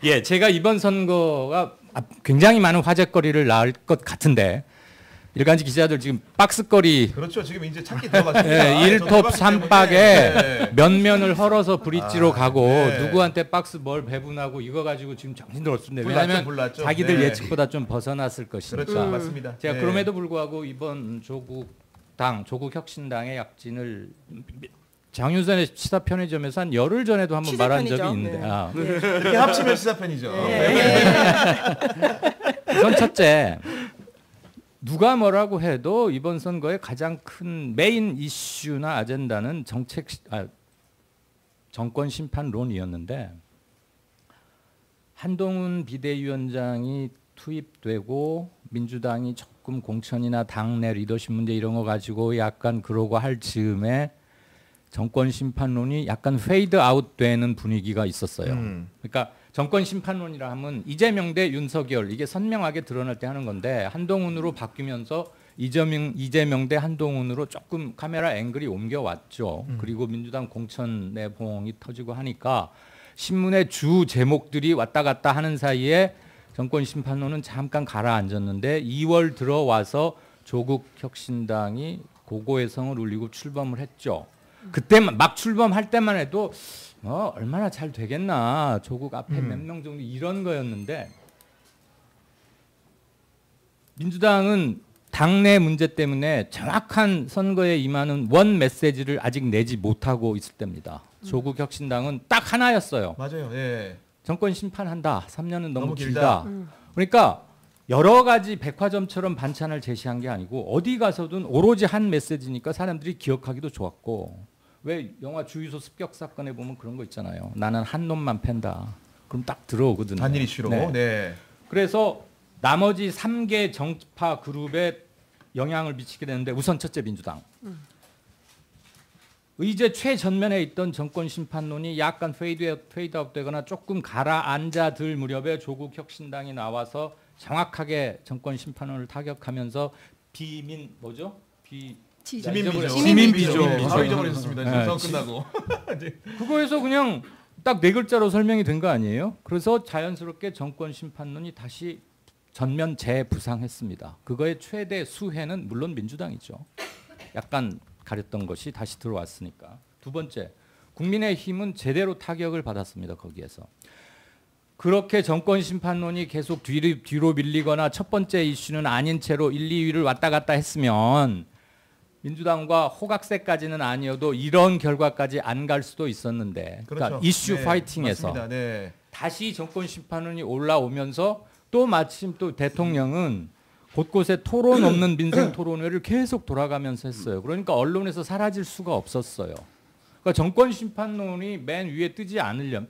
예, 제가 이번 선거가 굉장히 많은 화제거리를 낳을 것 같은데 일간지 기자들 지금 박스거리 그렇죠. 지금 이제 찾기 들어갔습니다. 네, 1톱 3박에 네. 면면을 헐어서 브릿지로 가고 네. 누구한테 박스 뭘 배분하고 이거 가지고 지금 정신 들었습니다. 불났죠, 왜냐하면 불났죠. 자기들 네. 예측보다 좀 벗어났을 것이니까. 그렇죠. 맞습니다. 제가 네. 그럼에도 불구하고 이번 조국혁신당의 약진을 장윤선의 시사 편의점에서 한 열흘 전에도 한번 시사 말한 적이 편의점. 있는데 네. 이렇게 합치면 시사편이죠. 우선 첫째 누가 뭐라고 해도 이번 선거의 가장 큰 메인 이슈나 아젠다는 정권 심판론이었는데 한동훈 비대위원장이 투입되고 민주당이 조금 공천이나 당내 리더십 문제 이런 거 가지고 약간 그러고 할 즈음에 정권 심판론이 약간 페이드 아웃 되는 분위기가 있었어요. 그러니까 정권 심판론이라 하면 이재명 대 윤석열 이게 선명하게 드러날 때 하는 건데 한동훈으로 바뀌면서 이재명 대 한동훈으로 조금 카메라 앵글이 옮겨왔죠. 그리고 민주당 공천 내봉이 터지고 하니까 신문의 주 제목들이 왔다 갔다 하는 사이에 정권 심판론은 잠깐 가라앉았는데 2월 들어와서 조국 혁신당이 고고의 성을 울리고 출범을 했죠. 그때만 막 출범할 때만 해도 얼마나 잘 되겠나 조국 앞에 몇 명 정도 이런 거였는데 민주당은 당내 문제 때문에 정확한 선거에 임하는 원 메시지를 아직 내지 못하고 있을 때입니다. 조국 혁신당은 딱 하나였어요. 맞아요. 예. 정권 심판한다. 3년은 너무 너무 길다. 그러니까 여러 가지 백화점처럼 반찬을 제시한 게 아니고 어디 가서든 오로지 한 메시지니까 사람들이 기억하기도 좋았고 왜 영화 주유소 습격 사건에 보면 그런 거 있잖아요. 나는 한 놈만 팬다. 그럼 딱 들어오거든요. 단일 이슈로. 네. 네. 그래서 나머지 3개 정파 그룹에 영향을 미치게 되는데 우선 첫째 민주당. 의제 최전면에 있던 정권 심판론이 약간 페이드아웃 되거나 조금 가라앉아들 무렵에 조국 혁신당이 나와서 정확하게 정권 심판론을 타격하면서 지민비죠. 바로 잊어버렸습니다. 네. 선거 끝나고. 그거에서 그냥 딱 네 글자로 설명이 된 거 아니에요? 그래서 자연스럽게 정권 심판론이 다시 전면 재부상했습니다. 그거의 최대 수혜는 물론 민주당이죠. 약간 가렸던 것이 다시 들어왔으니까. 두 번째, 국민의힘은 제대로 타격을 받았습니다. 거기에서. 그렇게 정권 심판론이 계속 뒤로 밀리거나 첫 번째 이슈는 아닌 채로 1, 2위를 왔다 갔다 했으면 민주당과 호각세까지는 아니어도 이런 결과까지 안 갈 수도 있었는데 그렇죠. 그러니까 이슈 네, 파이팅에서 맞습니다. 네. 다시 정권 심판론이 올라오면서 또 마침 또 대통령은 곳곳에 토론 없는 민생 토론회를 계속 돌아가면서 했어요. 그러니까 언론에서 사라질 수가 없었어요. 그러니까 정권 심판론이 맨 위에 뜨지 않으려면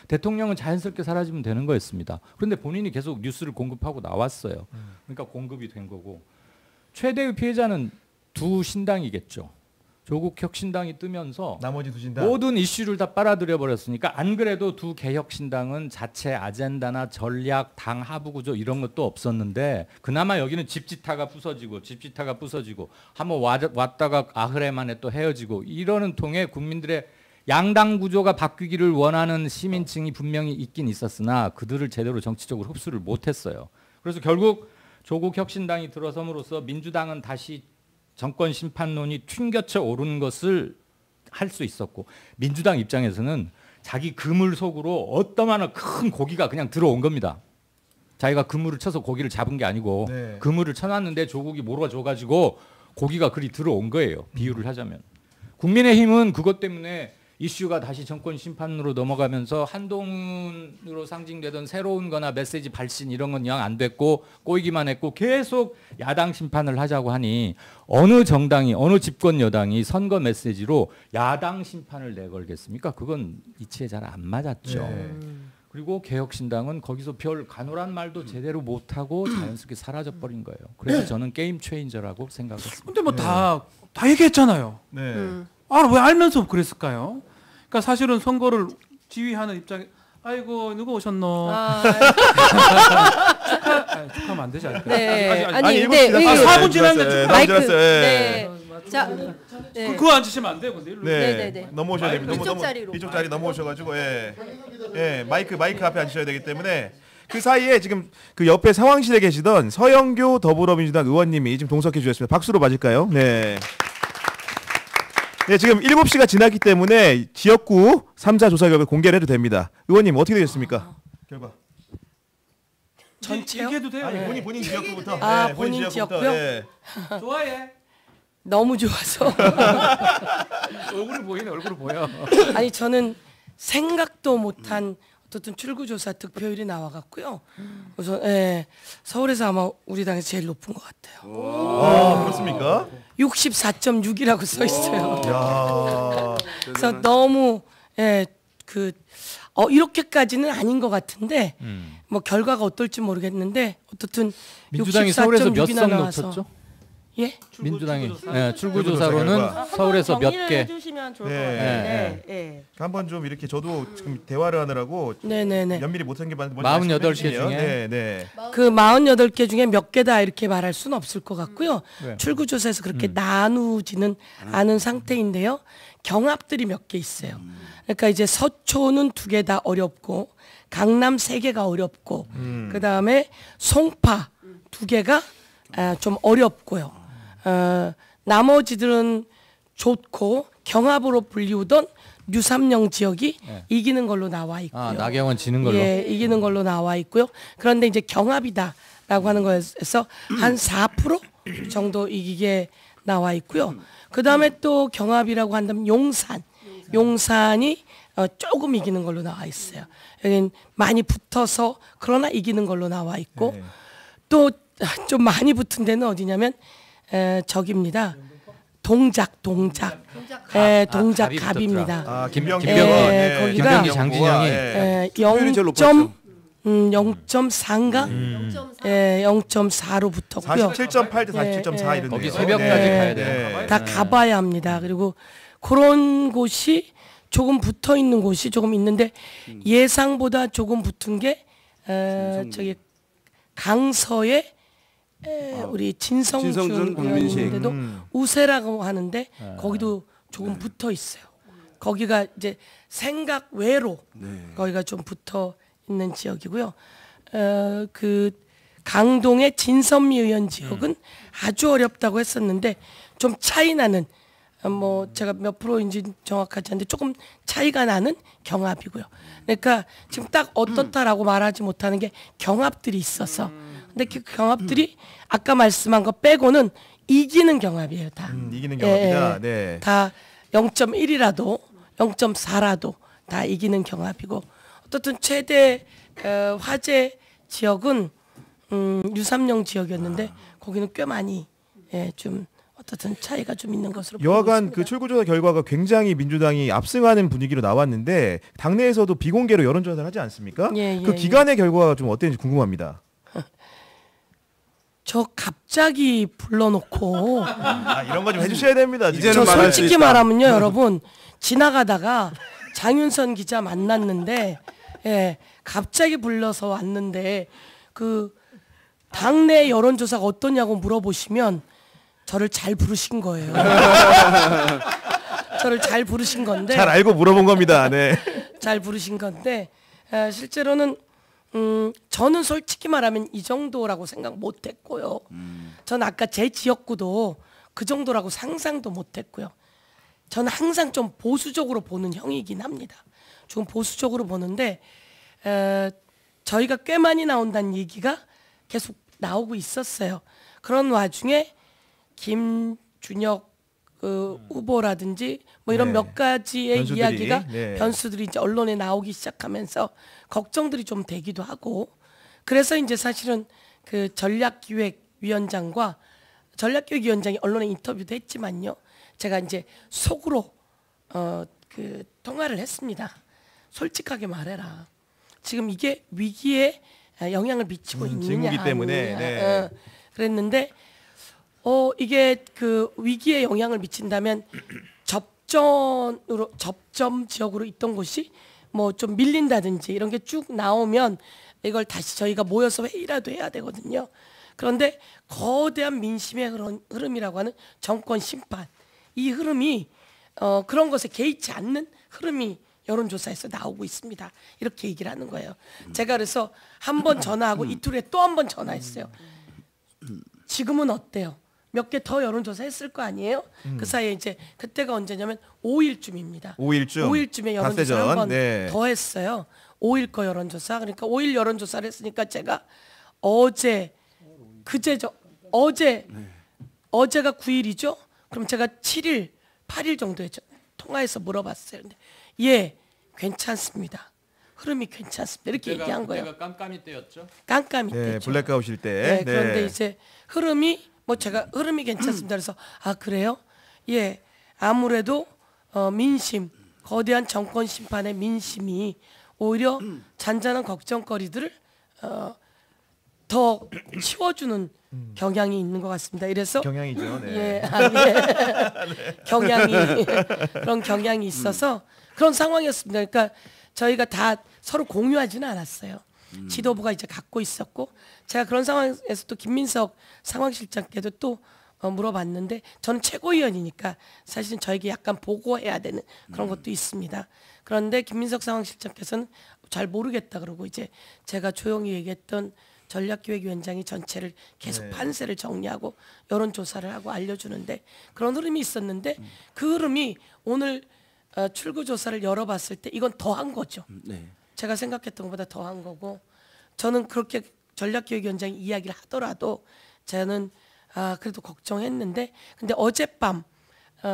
대통령은 자연스럽게 사라지면 되는 거였습니다. 그런데 본인이 계속 뉴스를 공급하고 나왔어요. 그러니까 공급이 된 거고 최대의 피해자는 두 신당이겠죠. 조국 혁신당이 뜨면서 나머지 두 신당 모든 이슈를 다 빨아들여 버렸으니까 안 그래도 두 개혁신당은 자체 아젠다나 전략, 당 하부 구조 이런 것도 없었는데 그나마 여기는 집지타가 부서지고 한번 왔다가 아흐레 만에 또 헤어지고 이러는 통에 국민들의 양당 구조가 바뀌기를 원하는 시민층이 분명히 있긴 있었으나 그들을 제대로 정치적으로 흡수를 못했어요. 그래서 결국 조국 혁신당이 들어섬으로써 민주당은 다시 정권 심판론이 튕겨쳐 오른 것을 할 수 있었고 민주당 입장에서는 자기 그물 속으로 어떠한 큰 고기가 그냥 들어온 겁니다. 자기가 그물을 쳐서 고기를 잡은 게 아니고 네. 그물을 쳐놨는데 조국이 몰아줘가지고 고기가 그리 들어온 거예요. 비유를 하자면. 국민의힘은 그것 때문에 이슈가 다시 정권 심판으로 넘어가면서 한동훈으로 상징되던 새로운 거나 메시지 발신 이런 건 영 안 됐고 꼬이기만 했고 계속 야당 심판을 하자고 하니 어느 정당이 어느 집권 여당이 선거 메시지로 야당 심판을 내걸겠습니까? 그건 이치에 잘 안 맞았죠. 네. 그리고 개혁신당은 거기서 별 간호란 말도 제대로 못하고 자연스럽게 사라져버린 거예요. 그래서 저는 게임 체인저라고 생각했습니다. 근데 뭐 다 얘기했잖아요. 네. 왜 알면서 그랬을까요? 그러니까 사실은 선거를 지휘하는 입장에 아이고 누구 오셨노? 축하하면 안 되지 않을까? 네. 아니, 근데 4분 지났는데 축하. 마이크. 네. 네. 자, 네. 그거 앉으시면 안 돼요. 근데 일로. 네. 넘어오셔야 됩니다. 이쪽 자리로. 이쪽 자리 넘어오셔가지고 마이크 앞에 앉으셔야 되기 때문에 그 사이에 지금 그 옆에 상황실에 계시던 서영교 더불어민주당 의원님이 지금 동석해 주셨습니다. 박수로 맞을까요? 네. 네, 지금 7시가 지났기 때문에 지역구 3자 조사 결과 공개를 해도 됩니다. 의원님 어떻게 되셨습니까? 결과. 전체요? 얘기해도 돼요. 아니 본인 지역구부터. 본인 지역구요? 좋아해. 너무 좋아서 얼굴이 보이네. 얼굴이 보여. 아니 저는 생각도 못한 어떤 출구조사 득표율이 나와갖고요. 우선 서울에서 아마 우리 당에서 제일 높은 것 같아요. 그렇습니까? 64.6이라고 써 있어요. 야. 그래서 너무 이렇게까지는 아닌 것 같은데 뭐 결과가 어떨지 모르겠는데 어떻든 민주당이 서울에서 몇 64.6이나 석 나와서 높였죠? 예? 민주당이 출구조사로는 출구조사로는 서울에서 몇 정리를 개. 해주시면 좋을 것 네. 같은데. 예. 한번 좀 이렇게 저도 지금 대화를 하느라고 네네네. 면밀히 못한 게 많은데 48개 중에. 네. 그 48개 중에 몇 개다 이렇게 말할 수는 없을 것 같고요. 네. 출구조사에서 그렇게 나누지는 않은 상태인데요. 경합들이 몇 개 있어요. 그러니까 이제 서초는 2개 다 어렵고 강남 3개가 어렵고 그다음에 송파 2개가 좀 어렵고요. 나머지들은 좋고 경합으로 불리우던 류삼령 지역이 이기는 걸로 나와 있고요. 나경원 지는 걸로. 예, 이기는 걸로 나와 있고요. 그런데 이제 경합이다라고 하는 거에서 한 4% 정도 이기게 나와 있고요. 그 다음에 또 경합이라고 한다면 용산이 조금 이기는 걸로 나와 있어요. 여기는 많이 붙어서 그러나 이기는 걸로 나와 있고 또 좀 많이 붙은 데는 어디냐면 저기입니다. 동작. 갑입니다. 김병기 거기가 장진영이 0.4인가? 0.4로 붙었고요. 47.8 대 47.4 이런데요. 거기 새벽까지 가야 돼요. 다 가봐야 합니다. 그리고 그런 곳이 조금 붙어 있는 곳이 조금 있는데 예상보다 조금 붙은 게 저기 강서에 우리 진성준 의원인데도 우세라고 하는데 거기도 조금 붙어 있어요. 거기가 이제 생각 외로 거기가 좀 붙어 있는 지역이고요. 그 강동의 진선미 의원 지역은 아주 어렵다고 했었는데 좀 차이 나는 뭐 제가 몇 프로인지 정확하지 않은데 조금 차이가 나는 경합이고요. 그러니까 지금 딱 어떻다라고 말하지 못하는 게 경합들이 있어서 근데 그 경합들이 아까 말씀한 거 빼고는 이기는 경합이에요, 다. 이기는 경합이다. 네. 다 0.1이라도 0.4라도 다 이기는 경합이고 어떻든 최대 화재 지역은 유삼령 지역이었는데 거기는 꽤 많이 좀 어떻든 차이가 좀 있는 것으로 여하간 보입니다. 그 출구조사 결과가 굉장히 민주당이 압승하는 분위기로 나왔는데 당내에서도 비공개로 여론조사를 하지 않습니까? 그 기간의 결과가 좀 어땠는지 궁금합니다. 저 갑자기 불러놓고 이런 거 좀 해주셔야 됩니다. 저 솔직히 말하면요, 여러분 지나가다가 장윤선 기자 만났는데 갑자기 불러서 왔는데 그 당내 여론조사가 어떠냐고 물어보시면 저를 잘 부르신 거예요. 저를 잘 부르신 건데 잘 알고 물어본 겁니다. 네. 잘 부르신 건데 실제로는 저는 솔직히 말하면 이 정도라고 생각 못했고요. 전 아까 제 지역구도 그 정도라고 상상도 못했고요. 저는 항상 좀 보수적으로 보는 형이긴 합니다. 좀 보수적으로 보는데 저희가 꽤 많이 나온다는 얘기가 계속 나오고 있었어요. 그런 와중에 김준혁 후보라든지 뭐 이런 몇 가지의 변수들이, 이야기가 변수들이 이제 언론에 나오기 시작하면서 걱정들이 좀 되기도 하고 그래서 이제 사실은 그 전략기획위원장과 전략기획위원장이 언론에 인터뷰도 했지만요. 제가 이제 속으로 그 통화를 했습니다. 솔직하게 말해라. 지금 이게 위기에 영향을 미치고 있느냐. 징후기 때문에. 그랬는데 이게 그 위기에 영향을 미친다면 접점 지역으로 있던 곳이 뭐 좀 밀린다든지 이런 게 쭉 나오면 이걸 다시 저희가 모여서 회의라도 해야 되거든요. 그런데 거대한 민심의 흐름이라고 하는 정권 심판, 이 흐름이 그런 것에 개의치 않는 흐름이 여론조사에서 나오고 있습니다. 이렇게 얘기를 하는 거예요. 제가 그래서 한 번 전화하고 이틀 후에 또 한 번 전화했어요. 지금은 어때요? 몇 개 더 여론조사 했을 거 아니에요? 그 사이에 이제 그때가 언제냐면 5일쯤입니다. 5일쯤에 여론조사 한 번 더 했어요. 5일 거 여론조사. 그러니까 5일 여론조사를 했으니까 제가 어제가 9일이죠? 그럼 제가 7일, 8일 정도에 통화해서 물어봤어요. 근데 예, 괜찮습니다. 흐름이 괜찮습니다. 이렇게 얘기한 거예요. 그때가 깜깜이 때였죠? 깜깜이 네, 때죠. 블랙아웃일 때. 네, 그런데 이제 흐름이 제가 흐름이 괜찮습니다. 그래서 그래요? 예, 아무래도 민심, 거대한 정권 심판의 민심이 오히려 잔잔한 걱정거리들을 더 치워주는 경향이 있는 것 같습니다. 이래서 경향이죠. 네. 예, 경향이 그런 경향이 있어서 그런 상황이었습니다. 그러니까 저희가 다 서로 공유하지는 않았어요. 지도부가 이제 갖고 있었고 제가 그런 상황에서 또 김민석 상황실장께도 또 물어봤는데 저는 최고위원이니까 사실은 저에게 약간 보고해야 되는 그런 것도 있습니다. 그런데 김민석 상황실장께서는 잘 모르겠다 그러고 이제 제가 조용히 얘기했던 전략기획위원장이 전체를 계속 판세를 정리하고 여론조사를 하고 알려주는데 그런 흐름이 있었는데 그 흐름이 오늘 출구조사를 열어봤을 때 이건 더한 거죠. 제가 생각했던 것보다 더한 거고 저는 그렇게 전략기획위원장이 이야기를 하더라도 저는 그래도 걱정했는데 근데 어젯밤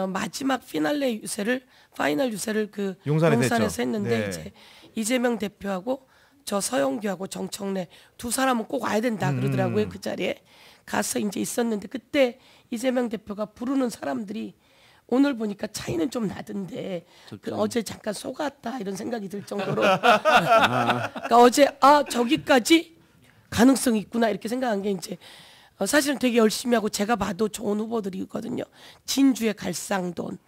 마지막 파이널 유세를 그 용산에서 했는데 이제 이재명 대표하고 저 서영규하고 정청래 두 사람은 꼭 와야 된다 그러더라고요. 그 자리에 가서 이제 있었는데 그때 이재명 대표가 부르는 사람들이 오늘 보니까 차이는 좀 나던데 어제 잠깐 속았다 이런 생각이 들 정도로 그러니까 어제 저기까지 가능성이 있구나 이렇게 생각한 게 이제 사실은 되게 열심히 하고 제가 봐도 좋은 후보들이거든요. 진주의 갈상돈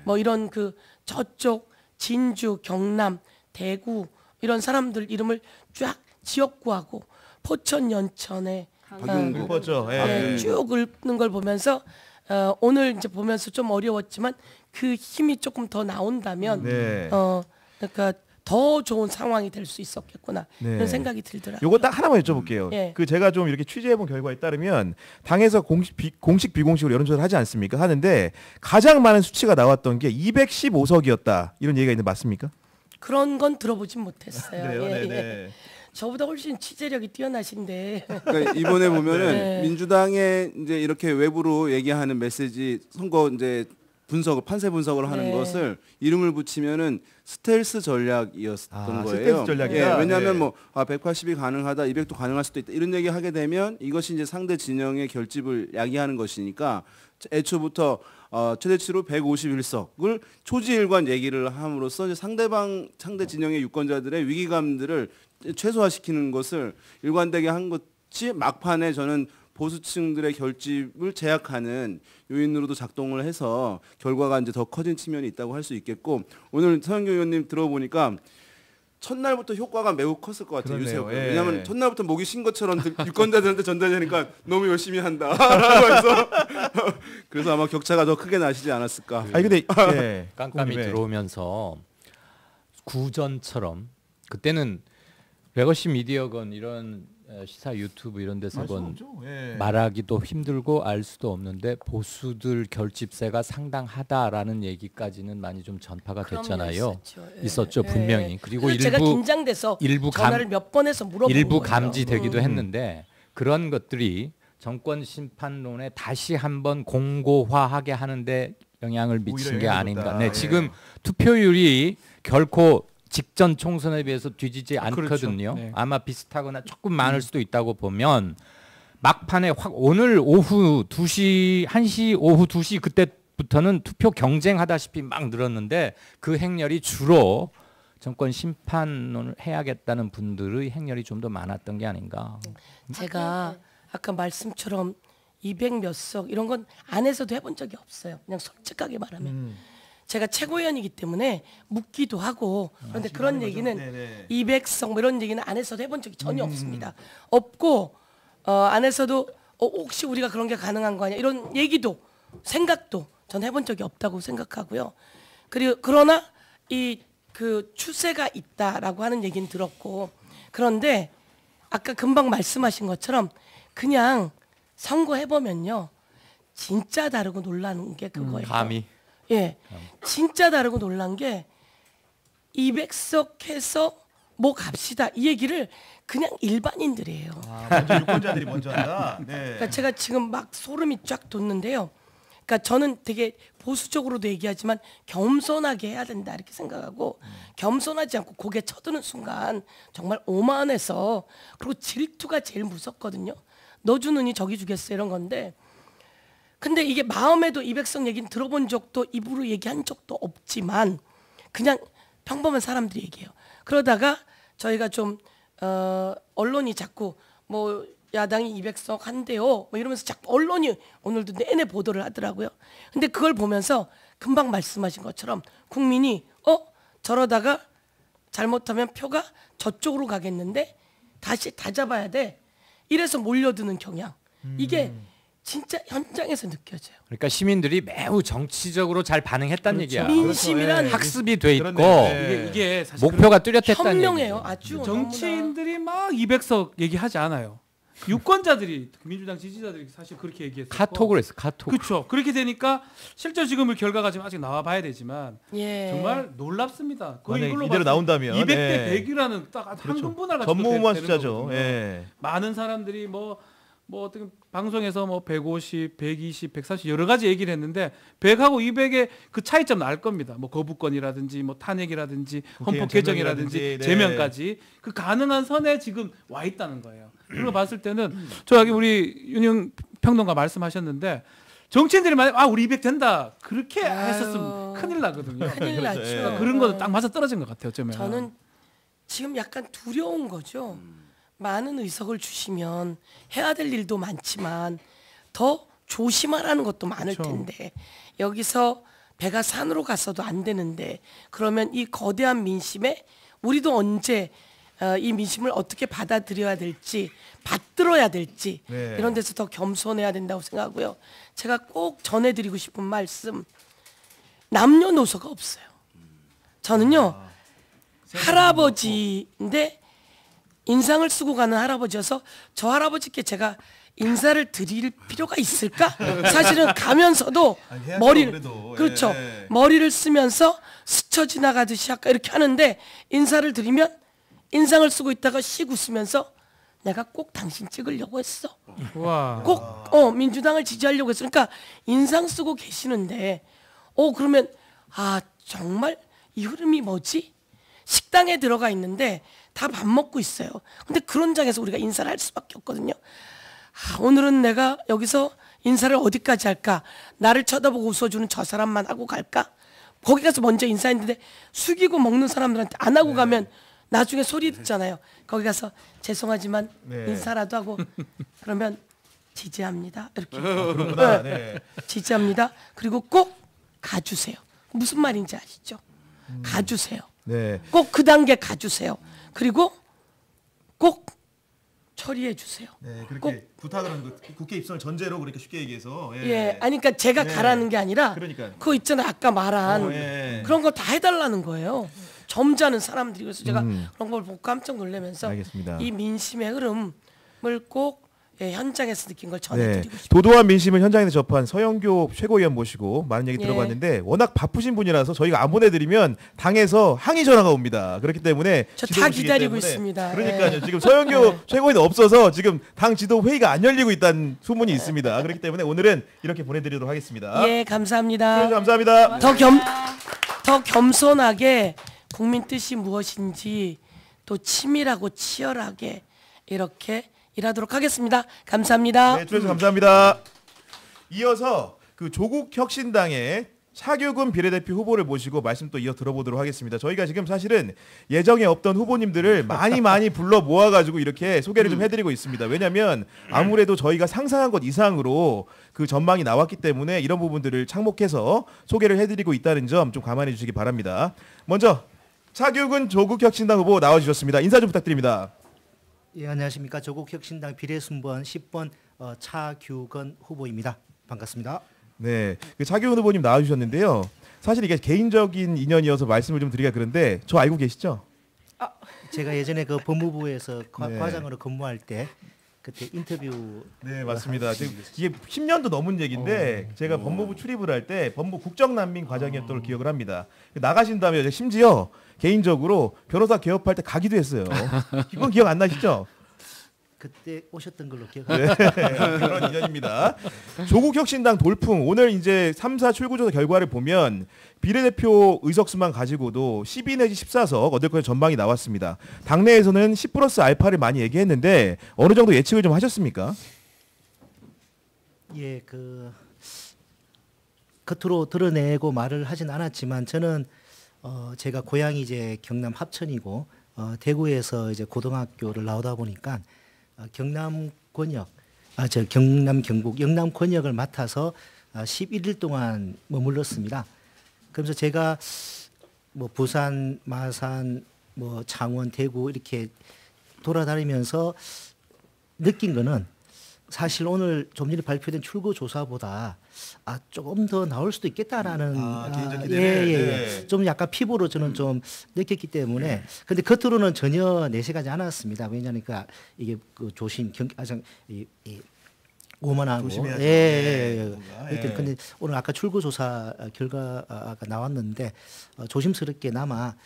뭐 이런 그 저쪽 진주, 경남, 대구 이런 사람들 이름을 쫙 지역구하고 포천, 연천에 쭉 읊는 걸 보면서 오늘 이제 보면서 좀 어려웠지만 그 힘이 조금 더 나온다면 그러니까 더 좋은 상황이 될 수 있었겠구나 이런 생각이 들더라고요. 요거 딱 하나만 여쭤볼게요. 그 제가 좀 이렇게 취재해본 결과에 따르면 당에서 공식 비공식으로 여론조사를 하지 않습니까? 하는데 가장 많은 수치가 나왔던 게 215석이었다 이런 얘기가 있는데 맞습니까? 그런 건 들어보진 못했어요. 그래요? 저보다 훨씬 취재력이 뛰어나신데. 그러니까 이번에 보면은 민주당에 이제 이렇게 외부로 얘기하는 메시지 선거 이제 판세 분석을 하는 것을 이름을 붙이면은 스텔스 전략이었던 거예요. 스텔스 전략이다. 왜냐하면 180이 가능하다, 200도 가능할 수도 있다 이런 얘기 하게 되면 이것이 이제 상대 진영의 결집을 야기하는 것이니까 애초부터 최대치로 151석을 초지일관 얘기를 함으로써 이제 상대 진영의 유권자들의 위기감들을 최소화시키는 것을 일관되게 한 것이 막판에 저는 보수층들의 결집을 제약하는 요인으로도 작동을 해서 결과가 이제 더 커진 측면이 있다고 할 수 있겠고 오늘 서영교 의원님 들어보니까 첫날부터 효과가 매우 컸을 것 같아요. 유세 효과. 왜냐하면 첫날부터 목이 쉰 것처럼 유권자들한테 전달되니까 너무 열심히 한다. 그래서 아마 격차가 더 크게 나시지 않았을까. 아니 근데 깜깜이 들어오면서 구전처럼 그때는 레거시 미디어건 이런 시사 유튜브 이런 데서건 말하기도 힘들고 알 수도 없는데 보수들 결집세가 상당하다라는 얘기까지는 많이 좀 전파가 됐잖아요. 있었죠 분명히. 그리고 제가 긴장돼서 전화를 몇 번 해서 물어본 일부 거예요. 감지되기도 했는데 그런 것들이 정권 심판론에 다시 한번 공고화하게 하는데 영향을 미친 게 아닌가. 지금 투표율이 결코 직전 총선에 비해서 뒤지지 않거든요. 그렇죠. 아마 비슷하거나 조금 많을 수도 있다고 보면 막판에 오늘 오후 2시, 1시, 오후 2시 그때부터는 투표 경쟁하다시피 막 늘었는데 그 행렬이 주로 정권 심판론을 해야겠다는 분들의 행렬이 좀 더 많았던 게 아닌가. 제가 아까 말씀처럼 200몇 석 이런 건 안에서도 해본 적이 없어요. 그냥 솔직하게 말하면. 제가 최고위원이기 때문에 묻기도 하고 그런데 그런 얘기는 네네. 200석 뭐 이런 얘기는 안에서도 해본 적이 전혀 없습니다. 없고 안에서도 혹시 우리가 그런 게 가능한 거 아니야 이런 얘기도 생각도 전 해본 적이 없다고 생각하고요. 그리고 그러나 이 그 추세가 있다라고 하는 얘기는 들었고 그런데 아까 금방 말씀하신 것처럼 그냥 선거해보면요 진짜 다르고 놀라는 게 그거예요. 감히. 예, 진짜 다르고 놀란 게 200석 해서 뭐 갑시다 이 얘기를 그냥 일반인들이에요. 먼저 유권자들이 먼저 한다. 네. 그러니까 제가 지금 막 소름이 쫙 돋는데요. 그러니까 저는 되게 보수적으로도 얘기하지만 겸손하게 해야 된다 이렇게 생각하고 겸손하지 않고 고개 쳐드는 순간 정말 오만해서 그리고 질투가 제일 무섭거든요. 너 주느니 저기 주겠어 이런 건데 근데 이게 마음에도 200석 얘기는 들어본 적도 입으로 얘기한 적도 없지만 그냥 평범한 사람들이 얘기해요. 그러다가 저희가 좀 언론이 자꾸 뭐 야당이 200석 한대요 뭐 이러면서 자꾸 언론이 오늘도 내내 보도를 하더라고요. 근데 그걸 보면서 금방 말씀하신 것처럼 국민이 저러다가 잘못하면 표가 저쪽으로 가겠는데 다시 다 잡아야 돼 이래서 몰려드는 경향 이게 진짜 현장에서 느껴져요. 그러니까 시민들이 매우 정치적으로 잘 반응했다는 얘기야. 민심이란 학습이 돼 있고 이게 사실 목표가 뚜렷했다는 현명해요. 얘기죠. 아주 정치인들이 막 200석 얘기하지 않아요. 유권자들이 민주당 지지자들이 사실 그렇게 얘기했어요. 카톡을 했어. 카톡. 그렇죠. 그렇게 되니까 실제 지금 결과가 지금 아직 나와봐야 되지만 예. 정말 놀랍습니다. 거의 만약에 이걸로 이대로 봤을 때 나온다면 200대 예. 100이라는 딱 한 그렇죠. 분분할 가지고 전무후무한 되는 숫자죠. 거거든요. 예. 많은 사람들이 뭐 어떻게 방송에서 뭐 150, 120, 130 여러 가지 얘기를 했는데 100하고 200의 그 차이점 날 겁니다. 뭐 거부권이라든지 뭐 탄핵이라든지 헌법 개정이라든지 네. 제명까지 그 가능한 선에 지금 와 있다는 거예요. 그런 거 봤을 때는 저기 우리 윤영 평론가 말씀하셨는데 정치인들이 만약 우리 200 된다 그렇게 했었으면 큰일 나거든요. 큰일 나죠. 그러니까 그런 거는 딱 맞아 떨어진 것 같아요. 어쩌면. 저는 지금 약간 두려운 거죠. 많은 의석을 주시면 해야 될 일도 많지만 더 조심하라는 것도 많을 그렇죠. 텐데 여기서 배가 산으로 갔어도 안 되는데 그러면 이 거대한 민심에 우리도 언제 이 민심을 어떻게 받아들여야 될지 받들어야 될지 네. 이런 데서 더 겸손해야 된다고 생각하고요. 제가 꼭 전해드리고 싶은 말씀 남녀노소가 없어요. 저는요 할아버지인데 인상을 쓰고 가는 할아버지여서 저 할아버지께 제가 인사를 드릴 필요가 있을까? 사실은 가면서도 해야죠, 머리를 그래도. 그렇죠. 예. 머리를 쓰면서 스쳐 지나가듯이 아까 이렇게 하는데 인사를 드리면 인상을 쓰고 있다가 씩 웃으면서 내가 꼭 당신 찍으려고 했어. 와. 꼭 민주당을 지지하려고 했어. 그러니까 인상 쓰고 계시는데 그러면 정말 이 흐름이 뭐지? 식당에 들어가 있는데 다 밥 먹고 있어요. 근데 그런 장에서 우리가 인사를 할 수밖에 없거든요. 오늘은 내가 여기서 인사를 어디까지 할까? 나를 쳐다보고 웃어주는 저 사람만 하고 갈까? 거기 가서 먼저 인사했는데 숙이고 먹는 사람들한테 안 하고 가면 나중에 소리 듣잖아요. 거기 가서 죄송하지만 인사라도 하고 그러면 지지합니다. 이렇게. 그렇구나. 네. 지지합니다. 그리고 꼭 가주세요. 무슨 말인지 아시죠? 가주세요. 네. 꼭 그 단계 가주세요. 그리고 꼭 처리해 주세요. 네, 그렇게 꼭 부탁을 하는 거 국회 입성을 전제로 그렇게 쉽게 얘기해서 아니 그러니까 제가 네. 가라는 게 아니라 그러니까요. 그거 있잖아요. 아까 말한 그런 거 다 해달라는 거예요. 점잖은 사람들이 그래서 제가 그런 걸 보고 깜짝 놀라면서 알겠습니다. 이 민심의 흐름을 꼭 현장에서 느낀 걸 전해드리고 싶어요. 도도한 민심을 현장에서 접한 서영교 최고위원 모시고 많은 얘기 예. 들어봤는데 워낙 바쁘신 분이라서 저희가 안 보내드리면 당에서 항의 전화가 옵니다. 그렇기 때문에 저 지도 다 보시기 기다리고 때문에 있습니다. 그러니까요. 예. 지금 서영교 최고위원 없어서 지금 당 지도 회의가 안 열리고 있다는 소문이 있습니다. 그렇기 때문에 오늘은 이렇게 보내드리도록 하겠습니다. 예, 감사합니다. 감사합니다. 더 겸손하게 국민 뜻이 무엇인지 또 치밀하고 치열하게 이렇게 일하도록 하겠습니다. 감사합니다. 네, 주셔서 감사합니다. 이어서 그 조국혁신당의 차규근 비례대표 후보를 모시고 말씀 또 이어 들어보도록 하겠습니다. 저희가 지금 사실은 예정에 없던 후보님들을 많이 불러 모아가지고 이렇게 소개를 좀 해드리고 있습니다. 왜냐하면 아무래도 저희가 상상한 것 이상으로 그 전망이 나왔기 때문에 이런 부분들을 착목해서 소개를 해드리고 있다는 점 좀 감안해 주시기 바랍니다. 먼저 차규근 조국혁신당 후보 나와주셨습니다. 인사 좀 부탁드립니다. 예, 안녕하십니까. 조국혁신당 비례순번 10번 차규근 후보입니다. 반갑습니다. 네, 그 차규근 후보님 나와주셨는데요. 사실 이게 개인적인 인연이어서 말씀을 좀 드리기가 그런데 저 알고 계시죠? 제가 예전에 그 법무부에서 네. 과장으로 근무할 때 그때 인터뷰. 네, 맞습니다. 지금 이게 10년도 넘은 얘기인데 제가 법무부 출입을 할 때 법무 국정난민 과장이었던 걸 기억을 합니다. 나가신 다음에 심지어 개인적으로 변호사 개업할 때 가기도 했어요. 이건 기억 안 나시죠? 그때 오셨던 걸로 기억합니다. 네, 그런 인연입니다. 조국혁신당 돌풍 오늘 이제 3사 출구조사 결과를 보면 비례대표 의석수만 가지고도 12 내지 14석 얻을 것의 전망이 나왔습니다. 당내에서는 10+알파를 많이 얘기했는데 어느 정도 예측을 좀 하셨습니까? 예, 그 겉으로 드러내고 말을 하진 않았지만 저는 제가 고향이 이제 경남 합천이고 대구에서 이제 고등학교를 나오다 보니까 경남 권역, 경남 경북 영남 권역을 맡아서 11일 동안 머물렀습니다. 그러면서 제가 뭐 부산, 마산, 뭐 창원, 대구 이렇게 돌아다니면서 느낀 거는 사실 오늘 좀 전에 발표된 출구 조사보다 조금 더 나올 수도 있겠다라는 개인적 기대를. 네. 좀 약간 피부로 저는 좀 느꼈기 때문에 근데 겉으로는 전혀 내색하지 않았습니다. 왜냐하니까 이게 그 조심 오만하고 조심해야죠. 근데 오늘 아까 출구 조사 결과가 나왔는데 조심스럽게 남아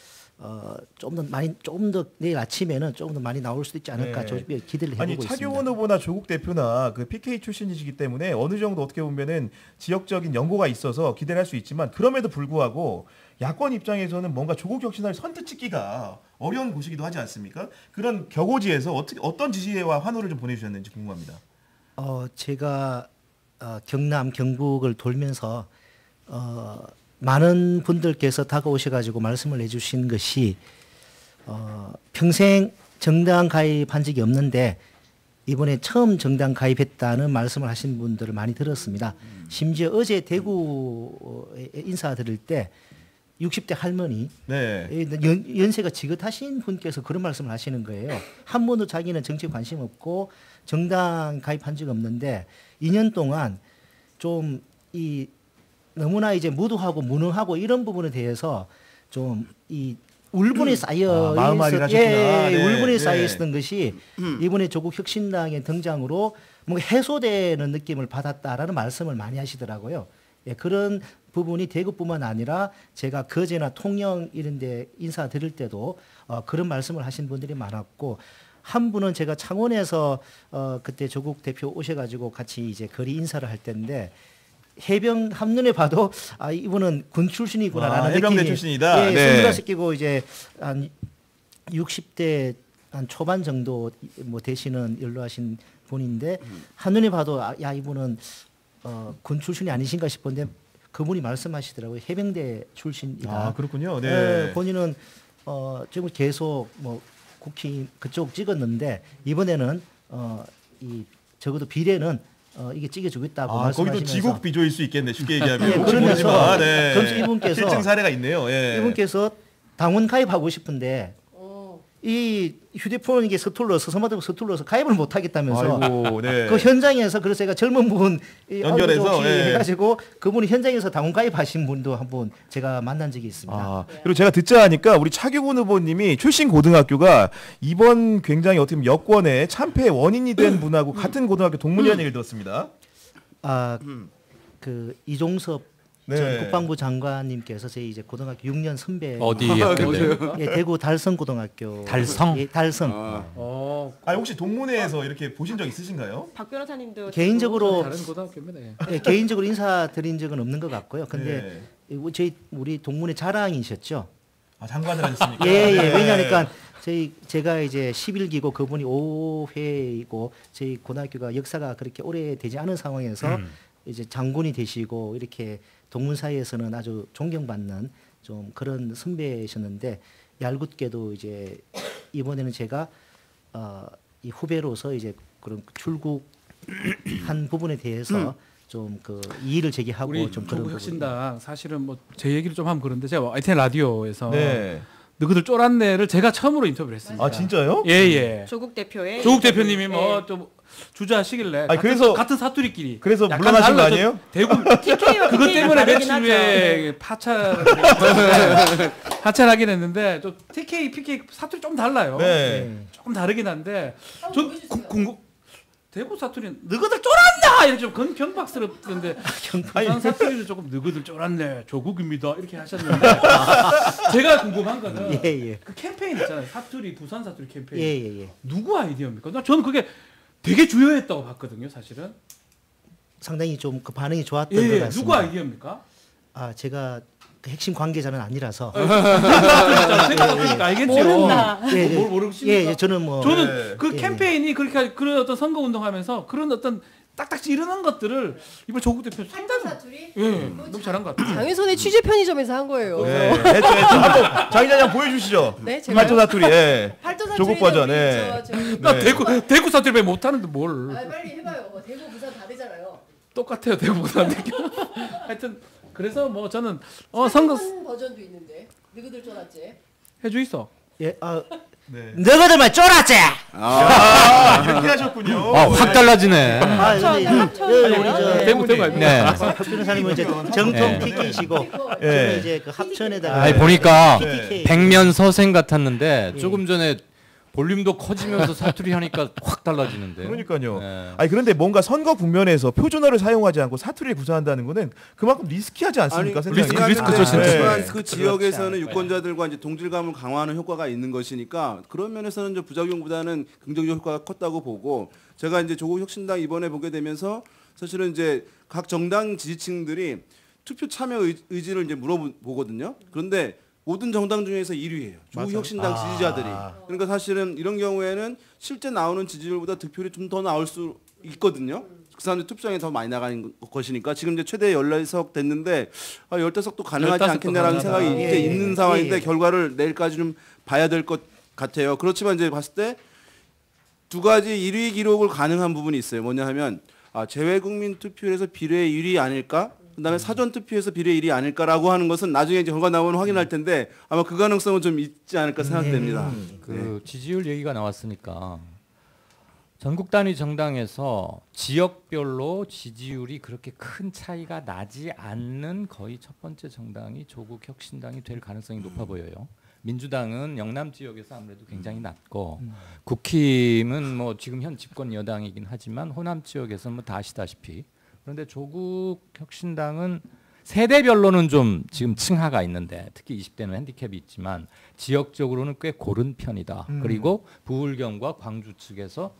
조금 더 내일 아침에는 조금 더 많이 나올 수도 있지 않을까 기대를 해보고 있습니다. 차규근 후보나 조국 대표나 그 PK 출신이시기 때문에 어느 정도 어떻게 보면은 지역적인 연고가 있어서 기대를 할 수 있지만 그럼에도 불구하고 야권 입장에서는 뭔가 조국혁신을 선뜻 찍기가 어려운 곳이기도 하지 않습니까? 그런 격오지에서 어떤 지지와 환호를 좀 보내주셨는지 궁금합니다. 제가 경남 경북을 돌면서 많은 분들께서 다가오셔가지고 말씀을 해주신 것이 평생 정당 가입한 적이 없는데 이번에 처음 정당 가입했다는 말씀을 하신 분들을 많이 들었습니다. 심지어 어제 대구에 인사드릴 때 60대 할머니 연세가 지긋하신 분께서 그런 말씀을 하시는 거예요. 한 번도 자기는 정치에 관심 없고 정당 가입한 적 없는데 2년 동안 좀 너무나 이제 무도하고 무능하고 이런 부분에 대해서 좀 이 울분이 쌓여 울분이 쌓여 있었던 것이 이번에 조국혁신당의 등장으로 뭔가 해소되는 느낌을 받았다라는 말씀을 많이 하시더라고요. 그런 부분이 대구뿐만 아니라 제가 거제나 통영 이런 데 인사드릴 때도 그런 말씀을 하신 분들이 많았고 한 분은 제가 창원에서 그때 조국 대표 오셔가지고 같이 이제 거리 인사를 할 때인데 해병 한눈에 봐도 이분은 군 출신이구나라는 해병대 느낌이 출신이다. 선글라스 끼고 이제 한 60대 한 초반 정도 뭐 되시는 연로하신 분인데 한눈에 봐도 이분은 군 출신이 아니신가 싶은데 그분이 말씀하시더라고요. 해병대 출신이다. 그렇군요. 네. 본인은 지금 계속 뭐 국힘 그쪽 찍었는데 이번에는 적어도 비례는 이게 찍어주겠다고 말씀하시면서 거기도 지국 비조일 수 있겠네. 쉽게 얘기하면. 그러면서 이분께서 실증 사례가 있네요. 이분께서 당원 가입하고 싶은데 이 휴대폰 이게 스마트폰 서툴러서 가입을 못 하겠다면서 그 현장에서 그래서 제가 젊은 분 연결해서 해가지고 그분이 현장에서 당원 가입하신 분도 한 분 제가 만난 적이 있습니다. 그리고 제가 듣자 하니까 우리 차규근 후보님이 출신 고등학교가 이번 굉장히 어떻게 보면 여권의 참패의 원인이 된 분하고 같은 고등학교 동문이라는 얘기를 들었습니다. 그 이종섭 전 국방부 장관님께서 제 이제 고등학교 6년 선배 어디였는데요? 대구 달성고등학교. 달성? 달성. 혹시 동문회에서 이렇게 보신 적 있으신가요? 박 변호사님도 개인적으로 다른 고등학교입니다. 개인적으로 인사드린 적은 없는 것 같고요. 근데 우리 동문회 자랑이셨죠. 장관을 하셨습니까? 왜냐하니까 제가 이제 11기고 그분이 5회이고 저희 고등학교가 역사가 그렇게 오래되지 않은 상황에서 이제 장군이 되시고 이렇게 동문 사이에서는 아주 존경받는 좀 그런 선배이셨는데 얄궂게도 이제 이번에는 제가 이 후배로서 이제 그런 출국한 부분에 대해서 좀 그 이의를 제기하고 우리 좀 그런 조국혁신당 사실은 뭐 제 얘기를 좀 하면 그런데 제가 ITN 라디오에서 네. 너희들 쫄았네를 제가 처음으로 인터뷰를 했습니다. 아 진짜요? 예예. 조국 대표의 조국 대표님이 네. 뭐 좀 주저하시길래 아니, 그래서- 같은 사투리끼리 그래서 약간 물러나신 거 달라져. 아니에요? 대구 TK와 그것 때문에 다르긴 며칠 하죠. 후에 하차하긴 했는데 또 TK, PK 사투리 좀 달라요. 네. 조금 다르긴 한데 전 궁금 대구 사투리는 너희들 쫄았나 이렇게 좀 경박스럽던데 부산 사투리는 조금 너희들 쫄았네 조국입니다 이렇게 하셨는데 제가 궁금한 거는 예. 그 캠페인 있잖아요 사투리 부산 사투리 캠페인 예. 누구 아이디어입니까? 저는 그게 되게 주요했다고 봤거든요 사실은. 상당히 좀 그 반응이 좋았던 예, 것 같습니다. 누구 아이디어입니까? 아 제가 그 핵심 관계자는 아니라서 생각하니까 알겠죠. 모른다. 예, 뭘 모르십니까? 예, 저는 뭐 저는 그 예. 캠페인이 그렇게 그런 어떤 선거 운동하면서 그런 어떤 딱딱지 이러는 것들을 이번 조국 대표 상당히 사투리? 너무 잘한 것 같아요. 장윤선의 취재 편의점에서 한 거예요. 네, 했죠. 한번 장기자랑 보여주시죠. 네, 제가요? 팔도 사투리. 예. 팔도 사투리 조국 버전. 예. 나 네. 대구 사투리 왜 못하는데 뭘 빨리 해봐요. 뭐 대구 부산 다 되잖아요. 똑같아요 대구보다. 하여튼 그래서 뭐 저는 선거 버전도 있는데 누구들 쫄았지? 해주 있어. 예, 네. 너희들만 쫄았지. 이렇게 하셨군요. 확 달라지네. 우리 저 대구 아닙니까? 네. 박 변호사님은 이제 정통 네. PK시고 예. 저는 이제 그 합천에다가 아니 보니까 PK. 백면 서생 같았는데 조금 전에 볼륨도 커지면서 사투리 하니까 확 달라지는데. 그러니까요. 네. 아니 그런데 뭔가 선거 국면에서 표준어를 사용하지 않고 사투리를 구사한다는 거는 그만큼 리스키하지 않습니까? 아니, 세상이? 리스크죠, 진짜. 하지만 네. 그 지역에서는 유권자들과 이제 동질감을 강화하는 효과가 있는 것이니까 그런 면에서는 이제 부작용보다는 긍정적 효과가 컸다고 보고 제가 이제 조국 혁신당 이번에 보게 되면서 사실은 이제 각 정당 지지층들이 투표 참여 의지를 이제 물어보거든요. 그런데 모든 정당 중에서 1위예요. 조국 혁신당 지지자들이. 그러니까 사실은 이런 경우에는 실제 나오는 지지율보다 득표율이 좀 더 나올 수 있거든요. 그 사람들 투표장에 더 많이 나가는 것이니까 지금 이제 최대 14석 됐는데 15석도 가능하지 15석도 않겠냐라는 생각이 가능하다. 이제 예, 있는 예. 상황인데 예. 결과를 내일까지 좀 봐야 될 것 같아요. 그렇지만 이제 봤을 때 두 가지 1위 기록을 가능한 부분이 있어요. 뭐냐 하면 재외국민 투표에서 비례 1위 아닐까? 그다음에 사전 투표에서 비례 1위 아닐까라고 하는 것은 나중에 이제 결과 나오면 확인할 텐데 아마 그 가능성은 좀 있지 않을까 생각됩니다. 그 지지율 얘기가 나왔으니까 전국 단위 정당에서 지역별로 지지율이 그렇게 큰 차이가 나지 않는 거의 첫 번째 정당이 조국 혁신당이 될 가능성이 높아 보여요. 민주당은 영남 지역에서 아무래도 굉장히 낮고 국힘은 뭐 지금 현 집권 여당이긴 하지만 호남 지역에서 뭐 다 아시다시피 그런데 조국 혁신당은 세대별로는 좀 지금 층하가 있는데 특히 20대는 핸디캡이 있지만 지역적으로는 꽤 고른 편이다. 그리고 부울경과 광주 측에서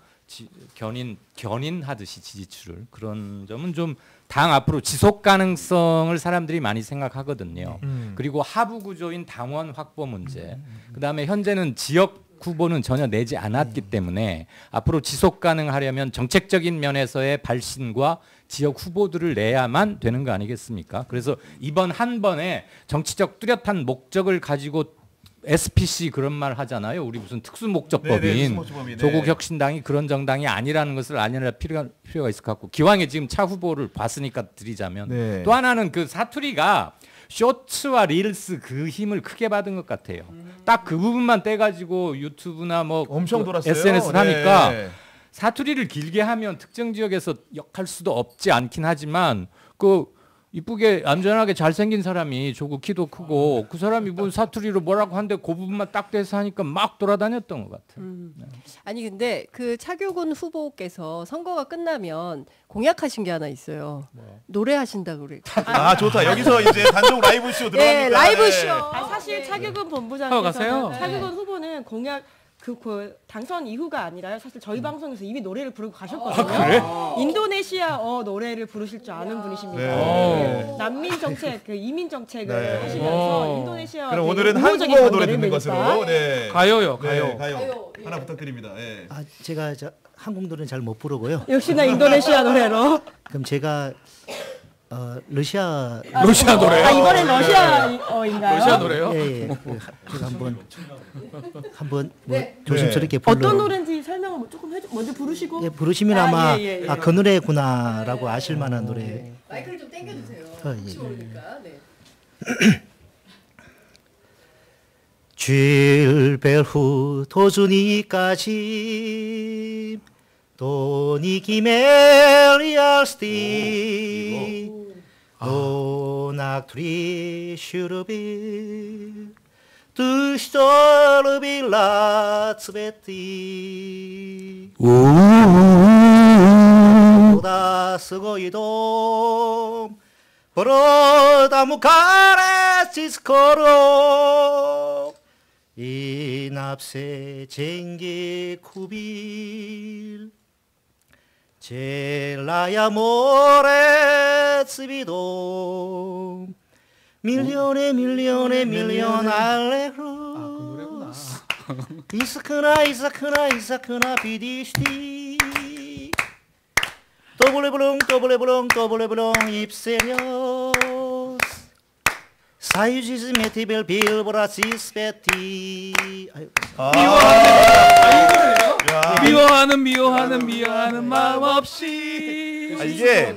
견인하듯이 지지율을 그런 점은 좀 당 앞으로 지속 가능성을 사람들이 많이 생각하거든요. 그리고 하부 구조인 당원 확보 문제. 그다음에 현재는 지역 후보는 전혀 내지 않았기 때문에 앞으로 지속 가능하려면 정책적인 면에서의 발신과 지역 후보들을 내야만 되는 거 아니겠습니까? 그래서 이번 한 번에 정치적 뚜렷한 목적을 가지고 SPC 그런 말 하잖아요. 우리 무슨 특수목적법인 조국 혁신당이 그런 정당이 아니라는 것을 알려낼 필요가 있을 것 같고 기왕에 지금 차 후보를 봤으니까 드리자면 또 하나는 그 사투리가 쇼츠와 릴스 그 힘을 크게 받은 것 같아요. 딱 그 부분만 떼가지고 유튜브나 뭐 엄청 돌았어요. SNS를 하니까 사투리를 길게 하면 특정 지역에서 역할 수도 없지 않긴 하지만 그 이쁘게 안전하게 잘생긴 사람이 조국 키도 크고 그 사람이 뭐 사투리로 뭐라고 하는데 그 부분만 딱 떼서 하니까 막 돌아다녔던 것 같아요. 네. 아니 근데 그 차교근 후보께서 선거가 끝나면 공약하신 게 하나 있어요. 노래하신다고 그래. 좋다. 여기서 이제 단독 라이브 쇼 들어갑니까? 네, 라이브 쇼. 사실 차규근 하고 가세요. 본부장께서는 차규근 후보는 공약 그 당선 이후가 아니라요. 사실 저희 방송에서 이미 노래를 부르고 가셨거든요. 인도네시아어 노래를 부르실 줄 아는 분이십니다. 네. 난민 정책, 그 이민 정책을 네. 하시면서 인도네시아 그럼 오늘은 한국어 노래 듣는 것으로. 네. 가요요, 네, 가요. 가요. 하나 부탁드립니다. 예. 아, 제가 한국 노래는 잘 못 부르고요. 역시나 인도네시아 노래로. 그럼 제가 러시아 노래. 아, 이번엔 러시아어인가요? 러시아 노래요? 예, 예. 제가 한번 뭐 조심스럽게 불러. 어떤 노래인지 설명을 조금 먼저 부르시고. 예, 부르시면 아마 예. 그 노래구나라고 아실 만한 노래. 마이크를 좀 당겨주세요. 예. 혹시 모르니까. 네. 줄벨후 도준이까지 돈이 기멜리알스티 도낙투리 슈르비 두시돌비 라츠베티 다스고이돔 버로다무카레 시스코로 이납세 쟁기 쿠빌 젤라야 모레 스비도 밀리언 알레그루스 이사크나 비디시티 더블레블롱 입세녀스 사유지스 메티벨 빌보라시스 베티 미워하는 마음 없이 이게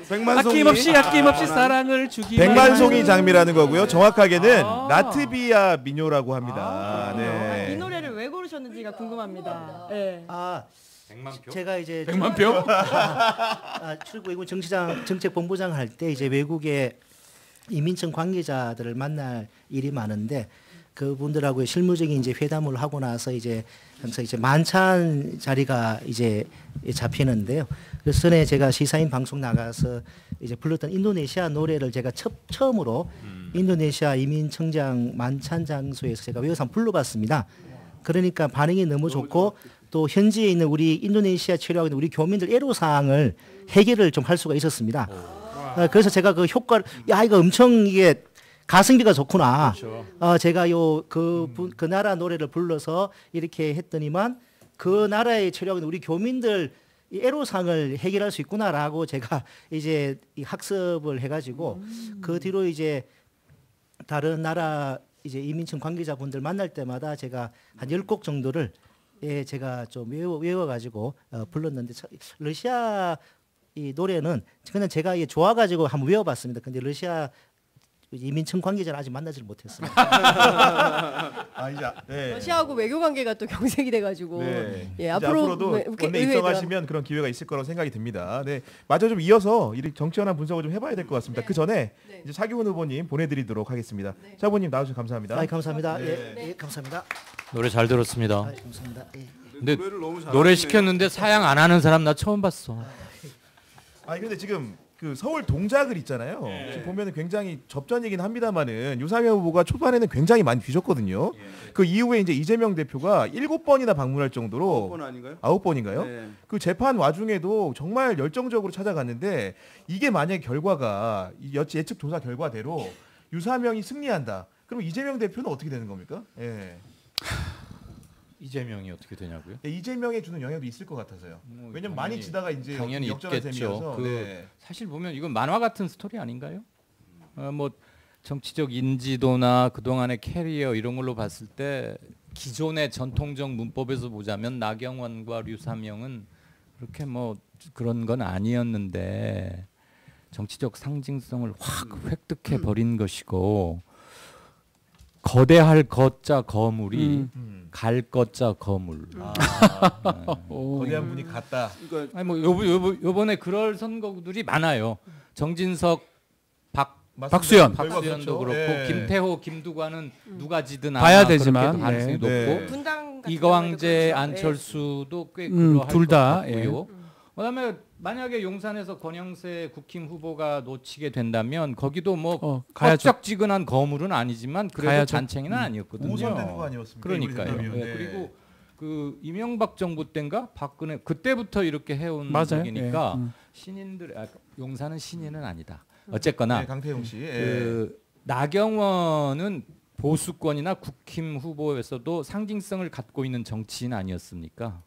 아낌없이 사랑을 주기 백만송이 장미라는 거고요. 정확하게는 라트비아 민요라고 합니다. 네. 이 노래를 왜 고르셨는지가 궁금합니다. 네. 제가 이제 100만 표? 출구 외국 정책본부장 할 때 이제 외국에 이민청 관계자들을 만날 일이 많은데 그분들하고 실무적인 이제 회담을 하고 나서 이제 항상 이제 만찬 자리가 이제 잡히는데요. 그래서 전에 제가 시사인 방송 나가서 이제 불렀던 인도네시아 노래를 제가 처음으로 인도네시아 이민청장 만찬 장소에서 제가 외워서 불러봤습니다. 그러니까 반응이 너무 좋고 또 현지에 있는 우리 인도네시아 체류하고 있는 우리 교민들 애로사항을 해결을 좀 할 수가 있었습니다. 그래서 제가 그 효과를 이거 엄청 이게 가성비가 좋구나. 그렇죠. 제가 그 나라 노래를 불러서 이렇게 했더니만 그 나라에 체류하고 있는 우리 교민들 이 애로사항을 해결할 수 있구나라고 제가 이제 이 학습을 해가지고 그 뒤로 이제 다른 나라 이제 이민청 관계자분들 만날 때마다 제가 한 10곡 정도를 제가 좀 외워가지고 불렀는데 러시아 이 노래는 그냥 제가 좋아가지고 한번 외워봤습니다. 근데 러시아 이민청 관계자는 아직 만나지를 못했습니다. 네. 러시아하고 외교 관계가 또 경색이 돼가지고 네. 예, 앞으로도 원내 입성하시면 그런 기회가 있을 거라고 생각이 듭니다. 네, 마저 좀 이어서 이 정치연한 분석을 좀 해봐야 될 것 같습니다. 그 전에 이제 차기훈 후보님 보내드리도록 하겠습니다. 차 후보님 나와주셔서 감사합니다. 감사합니다. 예, 감사합니다. 노래 잘 들었습니다. 감사합니다. 근데 노래 시켰는데 사양 안 하는 사람 나 처음 봤어. 근데 지금 그 서울 동작을 있잖아요. 지금 보면은 굉장히 접전이긴 합니다만은 유상현 후보가 초반에는 굉장히 많이 뒤졌거든요. 그 이후에 이제 이재명 대표가 7번이나 방문할 정도로 9번 아닌가요? 9번인가요? 네. 그 재판 와중에도 정말 열정적으로 찾아갔는데 이게 만약에 결과가 예측 조사 결과대로 유사명이 승리한다. 그럼 이재명 대표는 어떻게 되는 겁니까? 예. 이재명이 어떻게 되냐고요? 네, 이재명에 주는 영향도 있을 것 같아서요. 왜냐면 많이 지다가 이제 당연히 역전한 있겠죠. 셈이어서. 사실 보면 이건 만화 같은 스토리 아닌가요? 뭐 정치적 인지도나 그동안의 캐리어 이런 걸로 봤을 때 기존의 전통적 문법에서 보자면 나경원과 류사명은 그렇게 뭐 그런 건 아니었는데 정치적 상징성을 확 획득해 버린 것이고 거대할 거자 거물이 갈 거자 거물. 거대한 분이 갔다. 아니 뭐 요번에 그럴 선거구들이 많아요. 정진석, 박수현도 그렇죠. 그렇고 예. 김태호, 김두관은 누가 지든 봐야 되지만 가능성이 높고 분당 같은 이광재, 경우에도 안철수도 꽤 그러할 둘 다. 것 같고요. 그다음에 만약에 용산에서 권영세 국힘 후보가 놓치게 된다면 거기도 뭐 껄쩍지근한 거물은 아니지만 그래도 잔챙이는 아니었거든요. 우선되는 거 아니었습니까? 그러니까요. 그리고 그 이명박 정부 때인가 박근혜 그때부터 이렇게 해온 맞아요. 적이니까 예. 신인들 용산은 신인은 아니다. 어쨌거나 네, 강태용 씨. 그 나경원은 보수권이나 국힘 후보에서도 상징성을 갖고 있는 정치인 아니었습니까?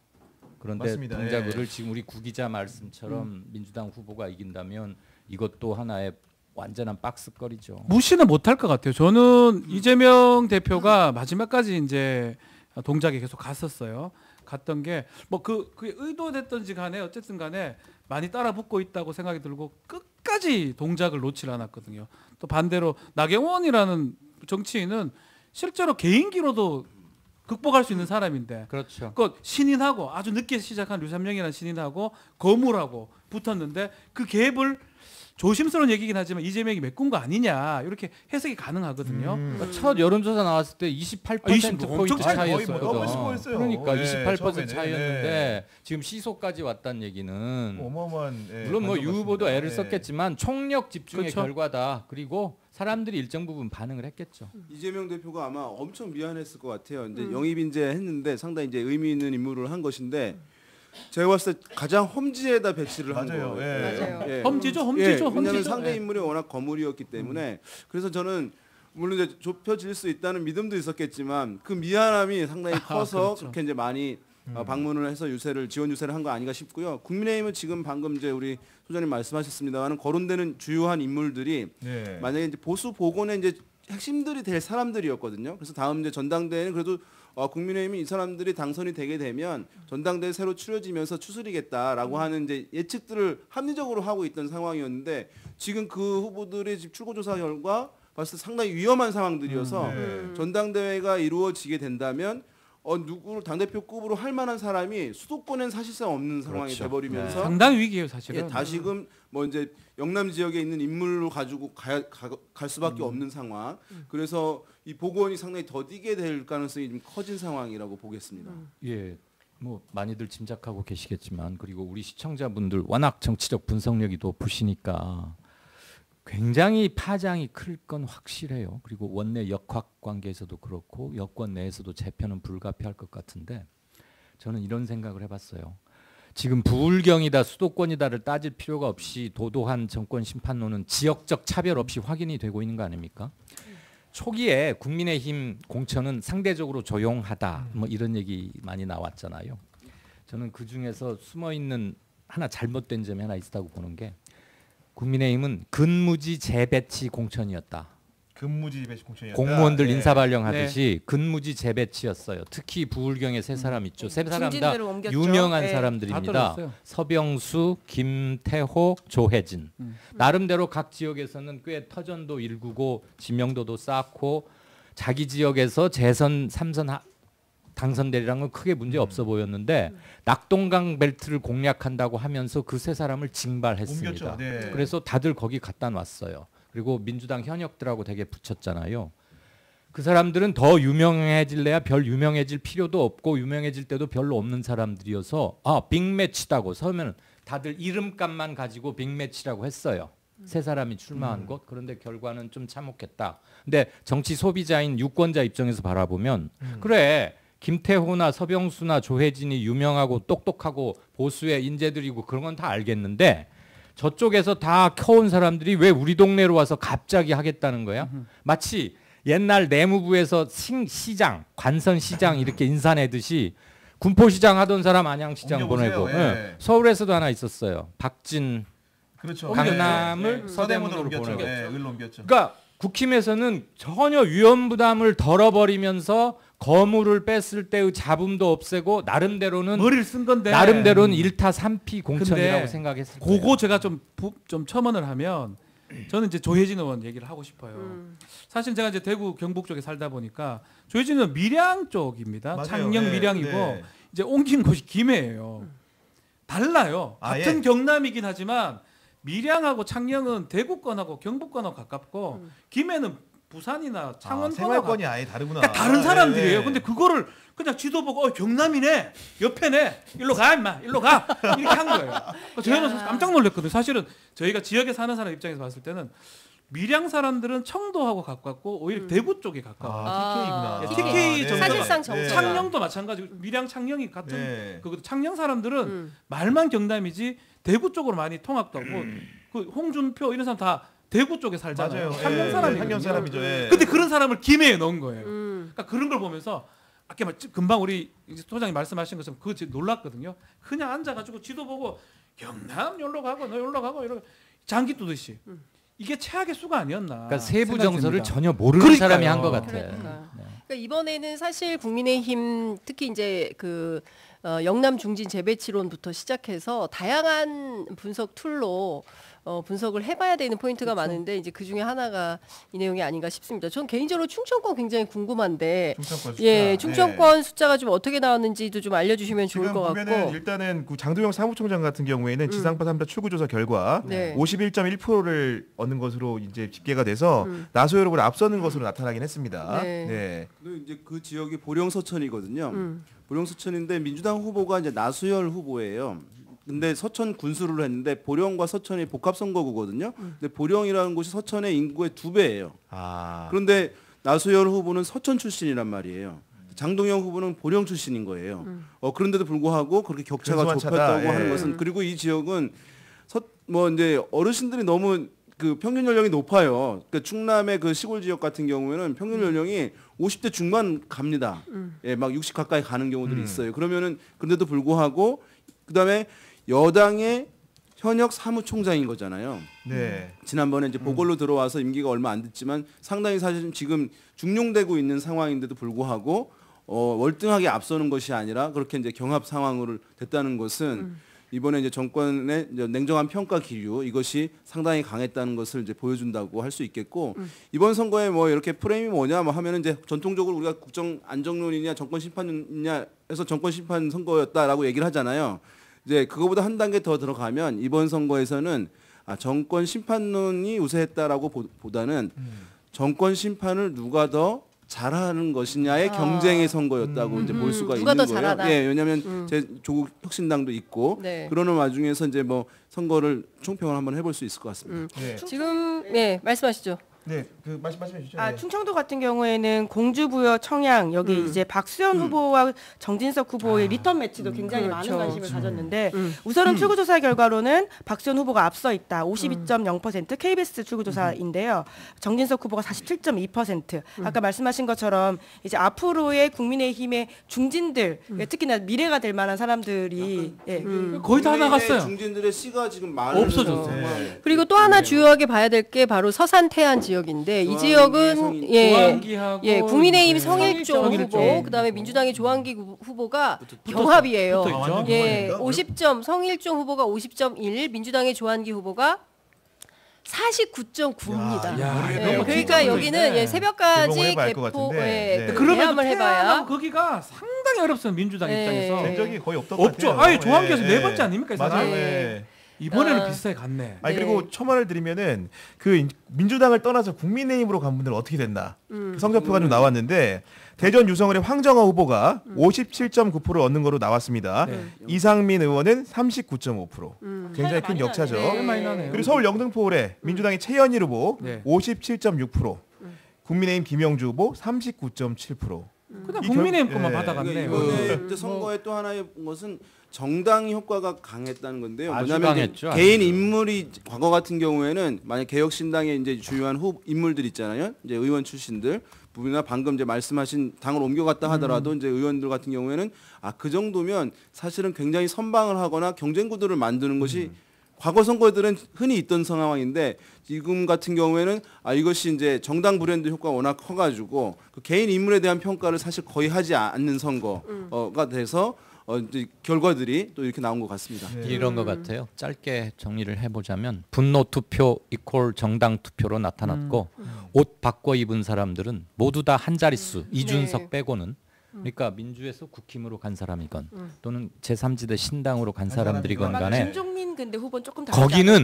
그런데 맞습니다. 동작을 지금 우리 구 기자 말씀처럼 민주당 후보가 이긴다면 이것도 하나의 완전한 박스거리죠. 무시는 못할 것 같아요. 저는 이재명 대표가 마지막까지 이제 동작에 계속 갔었어요. 갔던 게 뭐 그게 의도됐던지 간에 어쨌든 간에 많이 따라붙고 있다고 생각이 들고 끝까지 동작을 놓질 않았거든요. 또 반대로 나경원이라는 정치인은 실제로 개인기로도 극복할 수 있는 사람인데 그렇죠. 그 신인하고 아주 늦게 시작한 류삼영이라는 신인하고 거물하고 붙었는데 그 갭을 조심스러운 얘기긴 하지만 이재명이 메꾼 거 아니냐 이렇게 해석이 가능하거든요. 그러니까 첫 여론조사 나왔을 때 28% 포인트 차이였어요. 그러니까 28% 차이였는데 지금 시소까지 왔다는 얘기는 어마어마한 물론 뭐 유 후보도 애를 썼겠지만 총력 집중의 그렇죠. 결과다. 그리고 사람들이 일정 부분 반응을 했겠죠. 이재명 대표가 아마 엄청 미안했을 것 같아요. 이제 영입 인재 했는데 상당히 이제 의미 있는 임무를 한 것인데 제가 봤을 때 가장 험지에다 배치를 한 거예요. 맞아요. 예. 험지죠. 왜냐하면 상대 인물이 워낙 거물이었기 때문에 그래서 저는 물론 이제 좁혀질 수 있다는 믿음도 있었겠지만 그 미안함이 상당히 커서 그렇죠. 그렇게 이제 많이 방문을 해서 지원 유세를 한 거 아닌가 싶고요. 국민의힘은 지금 방금 이제 우리 소장님 말씀하셨습니다만 거론되는 주요한 인물들이 만약에 이제 보수 복원의 이제 핵심들이 될 사람들이었거든요. 그래서 다음 이제 전당대회는 그래도 국민의힘이 이 사람들이 당선이 되게 되면 전당대회 새로 추려지면서 추스리겠다라고 하는 이제 예측들을 합리적으로 하고 있던 상황이었는데 지금 그 후보들의 지금 출구조사 결과 봤을 때 상당히 위험한 상황들이어서 전당대회가 이루어지게 된다면 누구를 당대표급으로 할 만한 사람이 수도권엔 사실상 없는 상황이 그렇죠. 돼버리면서 상당히 위기예요 사실은. 다시금 뭐 이제 영남 지역에 있는 인물로 가지고 갈 수밖에 없는 상황. 그래서 이 보건이 상당히 더디게 될 가능성이 좀 커진 상황이라고 보겠습니다. 예, 뭐 많이들 짐작하고 계시겠지만 그리고 우리 시청자분들 워낙 정치적 분석력이 높으시니까 굉장히 파장이 클 건 확실해요. 그리고 원내 역학 관계에서도 그렇고 여권 내에서도 재편은 불가피할 것 같은데 저는 이런 생각을 해봤어요. 지금 부울경이다 수도권이다를 따질 필요가 없이 도도한 정권 심판론은 지역적 차별 없이 확인이 되고 있는 거 아닙니까? 초기에 국민의힘 공천은 상대적으로 조용하다 뭐 이런 얘기 많이 나왔잖아요. 저는 그 중에서 숨어 있는 하나 잘못된 점이 하나 있다고 보는 게 국민의힘은 근무지 재배치 공천이었다. 근무지 배치 공천이었다. 공무원들 인사 발령하듯이 근무지 재배치였어요. 특히 부울경에 세 사람 있죠. 세 사람 다 중진들을 옮겼죠. 유명한 네. 사람들입니다. 다 떨어졌어요. 서병수, 김태호, 조혜진. 나름대로 각 지역에서는 꽤 터전도 일구고 지명도도 쌓고 자기 지역에서 재선 3선 당선되리라는 건 크게 문제 없어 보였는데 낙동강 벨트를 공략한다고 하면서 그 세 사람을 징발했습니다. 옮겼죠. 네. 그래서 다들 거기 갖다 놨어요. 그리고 민주당 현역들하고 되게 붙였잖아요. 그 사람들은 더 유명해질래야 별 유명해질 필요도 없고 유명해질 때도 별로 없는 사람들이어서 빅매치다고 서면 다들 이름값만 가지고 빅매치라고 했어요. 세 사람이 출마한 것. 그런데 결과는 좀 참혹했다. 근데 정치 소비자인 유권자 입장에서 바라보면 그래 김태호나 서병수나 조혜진이 유명하고 똑똑하고 보수의 인재들이고 그런 건 다 알겠는데 저쪽에서 다 커온 사람들이 왜 우리 동네로 와서 갑자기 하겠다는 거야? 마치 옛날 내무부에서 시장, 관선시장 이렇게 인사내듯이 군포시장 하던 사람 안양시장 보내고 예. 서울에서도 하나 있었어요. 박진 그렇죠. 강남을 서대문으로 옮겼죠. 보내고 을로 옮겼죠. 그러니까 국힘에서는 전혀 위험 부담을 덜어버리면서 거물을 뺐을 때의 잡음도 없애고 나름대로는 머리를 쓴 건데 나름대로는 1타 3피 공천이라고 근데 생각했을 그거 거예요. 제가 좀 첨언을 하면 저는 이제 조혜진 의원 얘기를 하고 싶어요. 사실 제가 이제 대구 경북 쪽에 살다 보니까 조혜진 의원 밀양 쪽입니다. 맞아요. 창녕 네, 밀양이고 네. 이제 옮긴 곳이 김해예요. 달라요. 같은 경남이긴 하지만 밀양하고 창녕은 대구권하고 경북권하고 가깝고 김해는 부산이나 창원권하고 생활권이 아예 다르구나. 그러니까 다른 사람들이에요. 네. 근데 그거를 그냥 지도 보고 경남이네, 옆에네, 일로 가 임마, 일로 가 이렇게 한 거예요. 저희는 깜짝 놀랐거든요. 사실은 저희가 지역에 사는 사람 입장에서 봤을 때는 밀양 사람들은 청도하고 가깝고 오히려 대구 쪽에 가까워. TK구나. TK 정도. 사실상 정상. 창녕도 마찬가지고 밀양 창녕이 같은 네. 그 창녕 사람들은 말만 경남이지 대구 쪽으로 많이 통합도 하고 그 홍준표 이런 사람 다 대구 쪽에 살잖아요. 맞아요. 창녕 사람이. 창녕 사람이죠. 예. 근데 그런 사람을 김해에 넣은 거예요. 그러니까 그런 걸 보면서 아까 금방 우리 소장님 말씀하신 것처럼 그거 놀랐거든요. 그냥 앉아가지고 지도 보고 경남 여기로 가고 너 여기로 가고 이러고 장기 두듯이 이게 최악의 수가 아니었나. 그러니까 세부 정서를 생각됩니다. 전혀 모르는 그러니까요. 사람이 한 것 같아. 그러니까 이번에는 사실 국민의힘 특히 이제 그 영남 중진 재배치론부터 시작해서 다양한 분석 툴로 분석을 해봐야 되는 포인트가 많은데 이제 그 중에 하나가 이 내용이 아닌가 싶습니다. 전 개인적으로 충청권 굉장히 궁금한데, 충청권 숫자. 예, 충청권 숫자가 좀 어떻게 나왔는지도 좀 알려주시면 좋을 것 보면은 같고. 일단은 그 장도영 사무총장 같은 경우에는 지상파 3자 출구조사 결과 네. 51.1%를 얻는 것으로 이제 집계가 돼서 나소 여러분을 앞서는 것으로 나타나긴 했습니다. 네. 네. 근데 이제 그 지역이 보령서천이거든요. 보령서천인데 민주당 후보가 이제 나수열 후보예요. 근데 서천 군수를 했는데 보령과 서천이 복합 선거구거든요. 근데 보령이라는 곳이 서천의 인구의 2배예요. 그런데 나수열 후보는 서천 출신이란 말이에요. 장동영 후보는 보령 출신인 거예요. 그런데도 불구하고 그렇게 격차가 좁혔다고 하는 것은, 그리고 이 지역은 뭐 이제 어르신들이 너무 그 평균 연령이 높아요. 그러니까 충남의 그 시골 지역 같은 경우에는 평균 연령이 50대 중반 갑니다. 예, 막 60 가까이 가는 경우들이 있어요. 그러면은 그런데도 불구하고 그다음에 여당의 현역 사무총장인 거잖아요. 네. 지난번에 이제 보궐로 들어와서 임기가 얼마 안 됐지만 상당히 사실 지금 중용되고 있는 상황인데도 불구하고 월등하게 앞서는 것이 아니라 그렇게 이제 경합 상황으로 됐다는 것은 이번에 이제 정권의 이제 냉정한 평가 기류 이것이 상당히 강했다는 것을 이제 보여준다고 할 수 있겠고, 이번 선거에 뭐 이렇게 프레임이 뭐냐 뭐 하면은 이제 전통적으로 우리가 국정 안정론이냐 정권 심판론이냐 해서 정권 심판 선거였다라고 얘기를 하잖아요. 이제 그거보다 한 단계 더 들어가면 이번 선거에서는 정권 심판론이 우세했다라고 보다는 정권 심판을 누가 더 잘하는 것이냐의 경쟁의 선거였다고 이제 볼 수가 누가 있는 더 거예요. 잘하나? 예, 왜냐하면 제 조국 혁신당도 있고 네. 그러는 와중에서 이제 뭐 선거를 총평을 한번 해볼 수 있을 것 같습니다. 네. 지금 네 말씀하시죠. 네. 그 말씀해 주시죠. 네. 충청도 같은 경우에는 공주부여 청양 여기 이제 박수현 후보와 정진석 후보의 리턴 매치도 굉장히 그렇죠. 많은 관심을 가졌는데 우선은 출구조사 결과로는 박수현 후보가 앞서 있다. 52.0% KBS 출구조사인데요. 정진석 후보가 47.2%. 아까 말씀하신 것처럼 이제 앞으로의 국민의힘의 중진들 특히나 미래가 될 만한 사람들이 거의 다 나갔어요. 중진들의 씨가 지금 많은 없어졌어요. 정말 그리고 또 하나 주요하게 봐야 될 게 바로 서산 태안 지역인데 이 지역은 국민의힘 성일종 후보, 그다음에 민주당의 조한기 후보가 경합이에요. 붙어있죠. 예, 50점 성일종 후보가 50.1, 민주당의 조한기 후보가 49.9입니다. 그러니까 여기는 새벽까지 개봉을 해봐야 알 것 개포 같은데. 네. 그러면 개함을 해봐야 해봐야 거기가 상당히 어렵습니다. 민주당 네. 입장에서. 된 적이 거의 없던 것 없죠. 같아요. 아니 조한기에서 예, 네 예. 번째 아닙니까? 이 사람? 맞아요. 네. 예. 이번에는 비슷하게 갔네. 아니 네. 그리고 첨언을 드리면은 그 민주당을 떠나서 국민의힘으로 간 분들은 어떻게 됐나 성적표가 좀 나왔는데 대전 유성을의 황정화 후보가 57.9%를 얻는 거로 나왔습니다. 이상민 의원은 39.5%. 굉장히 큰 격차죠. 꽤 많이 나네요. 그리고 서울 영등포을의 민주당의 최현일 후보 네. 57.6%, 국민의힘 김영주 후보 39.7%. 그냥 국민의힘 것만 예. 받아갔네요. 이번에 이제 선거의 또 하나의 것은 정당 효과가 강했다는 건데요. 아주 뭐냐면 강했죠, 개인 아주. 인물이 과거 같은 경우에는 만약 개혁신당의 이제 주요한 인물들 있잖아요. 이제 의원 출신들 부분이나 방금 이제 말씀하신 당을 옮겨갔다 하더라도 이제 의원들 같은 경우에는 그 정도면 사실은 굉장히 선방을 하거나 경쟁 구도를 만드는 것이 과거 선거들은 흔히 있던 상황인데 지금 같은 경우에는 이것이 이제 정당 브랜드 효과가 워낙 커가지고 그 개인 인물에 대한 평가를 사실 거의 하지 않는 선거가 돼서 이제 결과들이 또 이렇게 나온 것 같습니다. 이런 것 같아요. 짧게 정리를 해보자면 분노 투표 이퀄 정당 투표로 나타났고 옷 바꿔 입은 사람들은 모두 다 한 자릿수 이준석 네. 빼고는 그러니까 민주에서 국힘으로 간 사람이건 또는 제3지대 신당으로 간 사람들이건 간에 김종민 근데 후보는 조금 다르지 거기는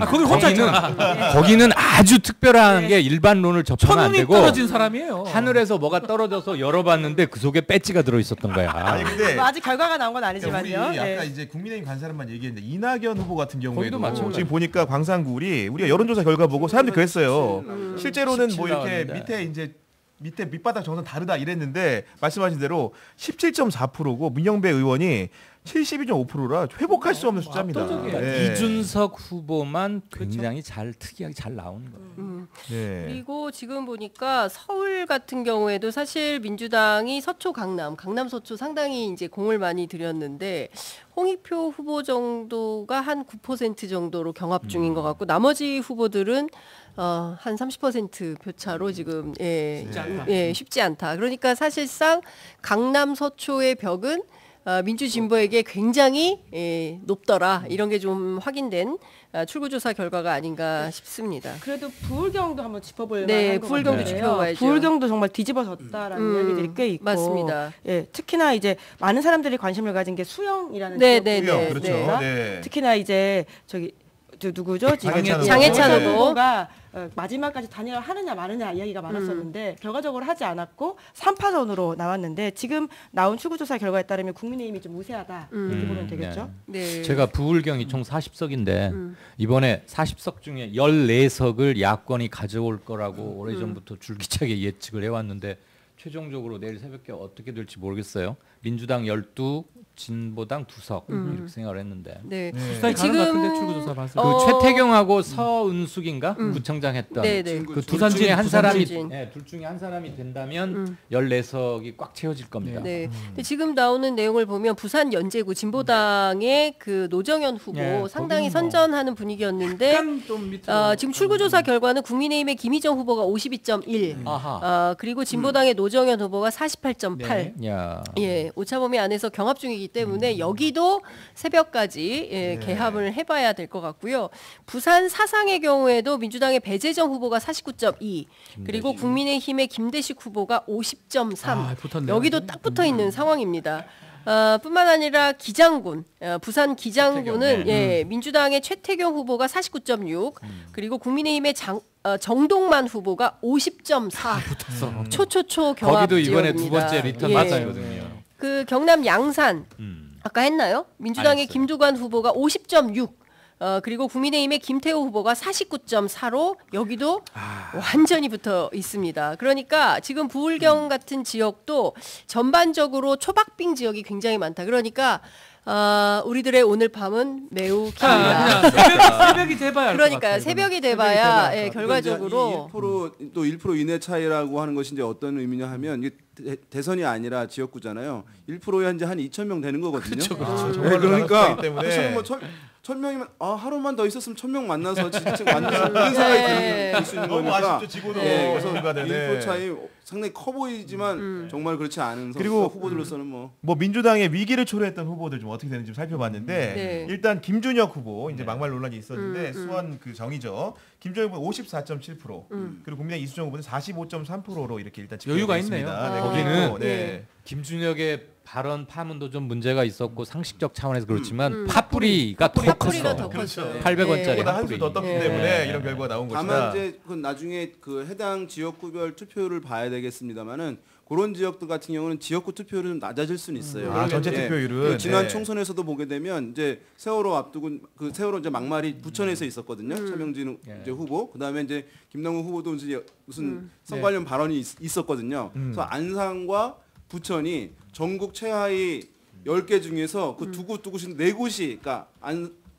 거기는 아주 특별한 게 일반론을 접하면 안 되고 떨어진 사람이에요. 하늘에서 뭐가 떨어져서 열어봤는데 그 속에 배지가 들어있었던 거야. 아니 근데 뭐 아직 결과가 나온 건 아니지만요. 우리 네. 아까 이제 국민의힘 간 사람만 얘기했는데 이낙연 후보 같은 거기도 경우에도 마찬가지. 지금 보니까 광산구리 우리가 여론조사 결과 보고 사람들이 그랬어요. 실제로는 뭐 17 이렇게 나왔는데. 밑에 밑바닥 정선 다르다 이랬는데 말씀하신 대로 17.4%고 문영배 의원이 72.5%라 회복할 수 없는 숫자입니다. 네. 이준석 후보만 굉장히 특이하게 잘 나오는 거예요. 네. 그리고 지금 보니까 서울 같은 경우에도 사실 민주당이 서초 강남 서초 상당히 이제 공을 많이 들였는데 홍익표 후보 정도가 한 9% 정도로 경합 중인 것 같고 나머지 후보들은 한 30% 표차로 지금 쉽지 않다. 그러니까 사실상 강남 서초의 벽은 민주진보에게 굉장히 높더라. 이런 게 좀 확인된 출구조사 결과가 아닌가 싶습니다. 그래도 부울경도 한번 짚어볼 네, 만한 것 부울경도 같아요. 짚어봐야죠. 부울경도 정말 뒤집어졌다라는 이야기들이 꽤 있고, 맞습니다. 예, 특히나 이제 많은 사람들이 관심을 가진 게 수영이라는 네, 수영, 그렇죠. 네. 특히나 이제 누구죠? 장해찬 후보가 마지막까지 단일화 하느냐 마느냐 이야기가 많았었는데 결과적으로 하지 않았고 3파전으로 나왔는데 지금 나온 출구조사 결과에 따르면 국민의힘이 좀 우세하다 이렇게 보면 되겠죠. 네. 제가 부울경이 총 40석인데 이번에 40석 중에 14석을 야권이 가져올 거라고 오래전부터 줄기차게 예측을 해왔는데 최종적으로 내일 새벽에 어떻게 될지 모르겠어요. 민주당 12, 진보당 2석 이렇게 생각을 했는데. 네. 비슷하게 가는 것 같은데 출구조사 봤어요. 그 최태경하고 서은숙인가 구청장 했던 그 둘 중에 한 사람이 둘 중에 한 사람이 된다면 14석이 꽉 채워질 겁니다. 네. 근데 지금 나오는 내용을 보면 부산 연제구 진보당의 그 노정현 후보 상당히 선전하는 분위기였는데 지금 출구조사 결과는 국민의힘의 김희정 후보가 52.1, 그리고 진보당의 노정현 후보가 48.8. 예, 오차범위 안에서 경합 중이기 때문에 여기도 새벽까지 개합을 해봐야 될 것 같고요. 부산 사상의 경우에도 민주당의 배재정 후보가 49.2, 그리고 국민의힘의 김대식 후보가 50.3. 여기도 딱 붙어 있는 상황입니다. 뿐만 아니라 기장군, 부산 기장군은 민주당의 최태경 후보가 49.6, 그리고 국민의힘의 정동만 후보가 50.4. 초초초 경합 거기도 이번에 지역입니다. 두 번째 리턴 맞아요. 그 경남 양산 아까 했나요? 민주당의 김두관 후보가 50.6. 그리고 국민의힘의 김태호 후보가 49.4로 여기도 완전히 붙어 있습니다. 그러니까 지금 부울경 같은 지역도 전반적으로 초박빙 지역이 굉장히 많다. 그러니까 우리들의 오늘 밤은 매우 깁니다. 새벽이 돼봐야 그러니까요. 새벽이 돼봐야 결과적으로 1% 이내 차이라고 하는 것이 이제 어떤 의미냐 하면 이게 대선이 아니라 지역구잖아요. 1%에 현재 한 2,000명 되는 거거든요. 그렇죠. 그러니까 때문에. 뭐 1,000명이면 하루만 더 있었으면 1,000명 만나서 진짜 만나서 그런 생각이 들 수 있는 너무 거니까. 아쉽죠. 지고도 그래서 되네. 1% 차이 상당히 커 보이지만 정말 그렇지 않은 그리고 후보들로서는 뭐 민주당의 위기를 초래했던 후보들 좀 어떻게 되는지 좀 살펴봤는데 일단 김준혁 후보 이제 막말 논란이 있었는데 수원 그 정이죠. 김준혁 후보 54.7%, 그리고 국민의힘 이수정 후보는 45.3%로 이렇게 일단 여유가 있습니다. 있네요. 거기는 김준혁의 발언 파문도 좀 문제가 있었고 상식적 차원에서 그렇지만 팥뿌리가 더 컸어. 그렇죠. 800원짜리 보다 한 수 더 떴기 때문에 이런 결과가 나온 것이다. 다만 이제 그 나중에 그 해당 지역구별 투표율을 봐야 되겠습니다만은 그런 지역들 같은 경우는 지역구 투표율은 좀 낮아질 수는 있어요. 전체 투표율은 지난 총선에서도 보게 되면 이제 세월호 앞두고 그 세월호 이제 막말이 부천에서 있었거든요. 차명진 이제 후보, 그다음에 이제 김남국 후보도 이제 무슨 선거 관련 발언이 있었거든요. 그래서 안산과 부천이 전국 최하위 10개 중에서 그 두 곳이 4곳이, 그러니까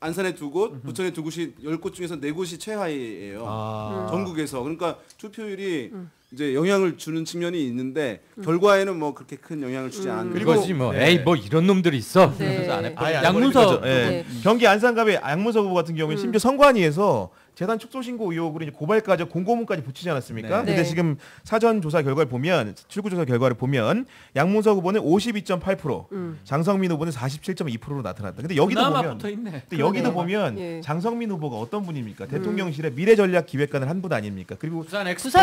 안산에 2곳, 부천에 2곳이 10곳 중에서 4곳이 최하위예요. 전국에서. 그러니까 투표율이 이제 영향을 주는 측면이 있는데 결과에는 뭐 그렇게 큰 영향을 주지 않는 그거지 뭐. 에이 뭐 이런 놈들이 있어. 그래서 안 해버려. 양문석 경기 안산갑의 양문석 후보 같은 경우는 심지어 선관위에서 재단 축소 신고 의혹으로 이제 고발까지 공고문까지 붙이지 않았습니까? 근데 지금 사전 조사 결과를 보면 출구조사 결과를 보면 양문석 후보는 52.8%, 장성민 후보는 47.2%로 나타났다. 근데 여기도 보면 장성민 후보가 어떤 분입니까? 대통령실의 미래전략기획관을 한 분 아닙니까? 그리고 부산 엑스포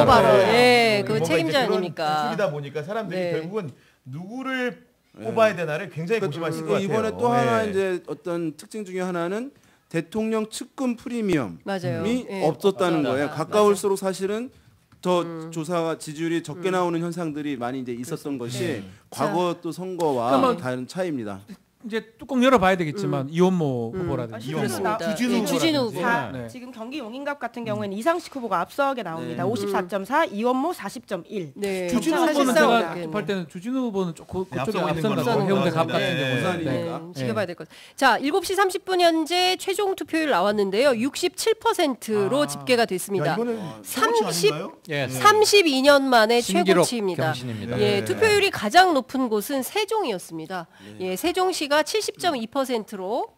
발언, 그 책임자 아닙니까? 이다 보니까 사람들이 결국은 누구를 뽑아야 되나를 굉장히 고심하실 것 같아요. 이번에 또 하나 이제 어떤 특징 중에 하나는 대통령 측근 프리미엄이 맞아요. 없었다는 거예요. 가까울수록 사실은 더 조사가 지지율이 적게 나오는 현상들이 많이 이제 있었던 것이 과거 또 선거와 다른 차이입니다. 이제 뚜껑 열어봐야 되겠지만 이원모 후보라든지 주진우 후보. 지금 경기 용인갑 같은 경우에는 이상식 후보가 앞서게 나옵니다. 54.4, 이원모 40.1. 네. 주진우 후보는 제가 볼 때는 주진우 후보는 그쪽에 앞선 것 같고 해운대 갑 같은 경우는 지켜봐야 될 것 같아요. 자, 7시 30분 현재 최종 투표율 나왔는데요. 67%로 집계가 됐습니다. 야, 이거는 32년 만에 신기록 최고치입니다. 경신입니다. 예, 투표율이 가장 높은 곳은 세종이었습니다. 예, 세종시가 70.2%로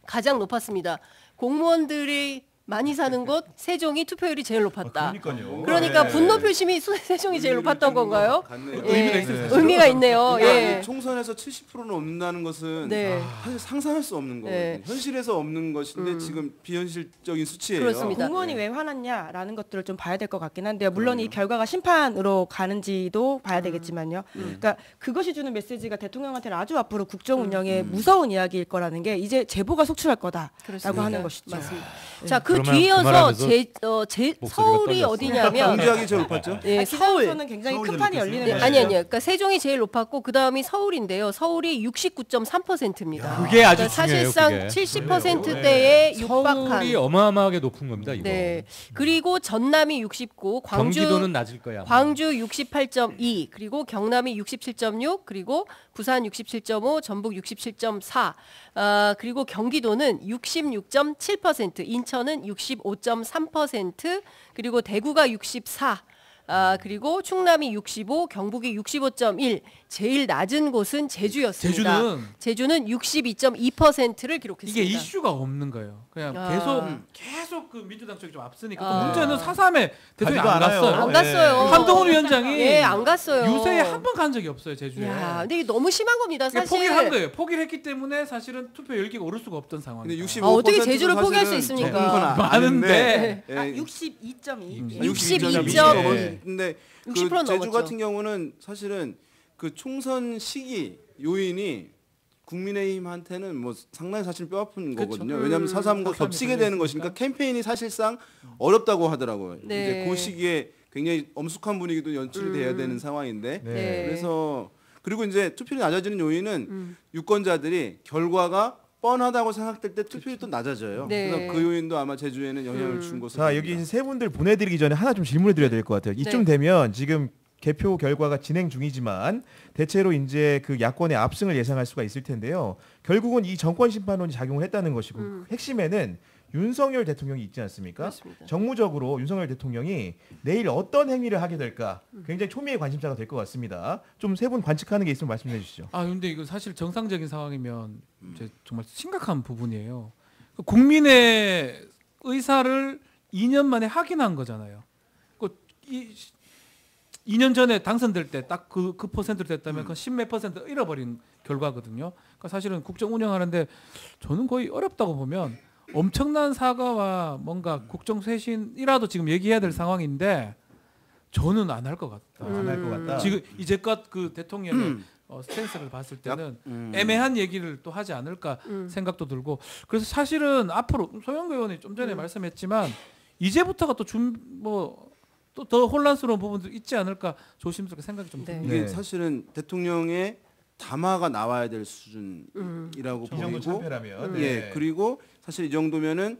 가장 높았습니다. 공무원들이 많이 사는 곳 세종이 투표율이 제일 높았다. 그러니까 분노 표심이 세종이 제일 높았던 건가요? 의미가 있네요. 예. 총선에서 70%는 넘는다는 것은 네. 사실 상상할 수 없는 거거든요. 네. 현실에서 없는 것인데 지금 비현실적인 수치예요. 그렇습니다. 공무원이 왜 화났냐라는 것들을 좀 봐야 될 것 같긴 한데요. 물론 이 결과가 심판으로 가는지도 봐야 되겠지만요. 그러니까 그것이 주는 메시지가 대통령한테는 아주 앞으로 국정 운영에 무서운 이야기일 거라는 게 이제 제보가 속출할 거다라고 하는 것이죠. 맞습니다. 자, 그 뒤이어서 서울이 어디냐면 경제학이 제일 높았죠? 예, 서울에서는 굉장히 큰 판이 열리는 거죠. 아니요. 그러니까 세종이 제일 높았고 그 다음이 서울인데요. 서울이 69.3%입니다. 그게 아주 그러니까 중요해요. 사실상 그게. 70%대에 육박한. 서울이 어마어마하게 높은 겁니다. 이거. 네. 그리고 전남이 69, 경기도는 낮을 거야. 광주 68.2, 그리고 경남이 67.6, 그리고 부산 67.5, 전북 67.4, 그리고 경기도는 66.7%, 인천은 65.3%, 그리고 대구가 64, 그리고 충남이 65, 경북이 65.1, 제일 낮은 곳은 제주였습니다. 제주는 62.2%를 기록했습니다. 이게 이슈가 없는 거예요. 그냥 계속 그 민주당 쪽이 좀 앞서니까. 또 문제는 4.3에 대통령이 안 갔어요. 안 갔어요. 한동훈 위원장이 안 갔어요. 유세에 한 번 간 적이 없어요, 제주에. 야, 근데 이게 너무 심한 겁니다, 사실. 포기를 한 거예요. 포기를 했기 때문에 사실은 투표 열기가 오를 수가 없던 상황이에요. 근데 65% 어떻게 제주를 포기할 수 있습니까? 많은데 62.2. 62.2. 근데 그 60% 제주 넘었죠. 같은 경우는 사실은 그 총선 시기 요인이 국민의힘한테는 뭐 상당히 사실 뼈아픈 거거든요. 왜냐하면 4.3과 겹치게 되는 것이니까 캠페인이 사실상 어렵다고 하더라고요. 네. 이제 그 시기에 굉장히 엄숙한 분위기도 연출이 돼야 되는 상황인데 그래서 그리고 이제 투표율이 낮아지는 요인은 유권자들이 결과가 뻔하다고 생각될 때 투표율이 또 낮아져요. 네. 그래서 그 요인도 아마 제주에는 영향을 준 것으로 자, 여기 세 분들 보내드리기 전에 하나 좀 질문을 드려야 될 것 같아요. 이쯤 되면 지금 개표 결과가 진행 중이지만 대체로 이제 그 야권의 압승을 예상할 수가 있을 텐데요. 결국은 이 정권 심판론이 작용을 했다는 것이고 핵심에는 윤석열 대통령이 있지 않습니까? 그렇습니다. 정무적으로 윤석열 대통령이 내일 어떤 행위를 하게 될까 굉장히 초미의 관심사가 될 것 같습니다. 좀 세 분 관측하는 게 있으면 말씀해 주시죠. 근데 이거 사실 정상적인 상황이면 이제 정말 심각한 부분이에요. 국민의 의사를 2년 만에 확인한 거잖아요. 2년 전에 당선될 때 딱 그 퍼센트로 됐다면 그 10몇 퍼센트 잃어버린 결과거든요. 그러니까 사실은 국정 운영하는데 저는 거의 어렵다고 보면 엄청난 사과와 뭔가 국정 쇄신이라도 지금 얘기해야 될 상황인데 저는 안 할 것 같다. 안 할 것 같다. 지금 이제껏 그 대통령의 스탠스를 봤을 때는 애매한 얘기를 또 하지 않을까 생각도 들고 그래서 사실은 앞으로 소영구 의원이 좀 전에 말씀했지만 이제부터가 또 또 더 혼란스러운 부분도 있지 않을까 조심스럽게 생각이 좀 듭니다. 이게 사실은 대통령의 담화가 나와야 될 수준이라고 이 정도 보이고, 참패라면. 예, 그리고 사실 이 정도면은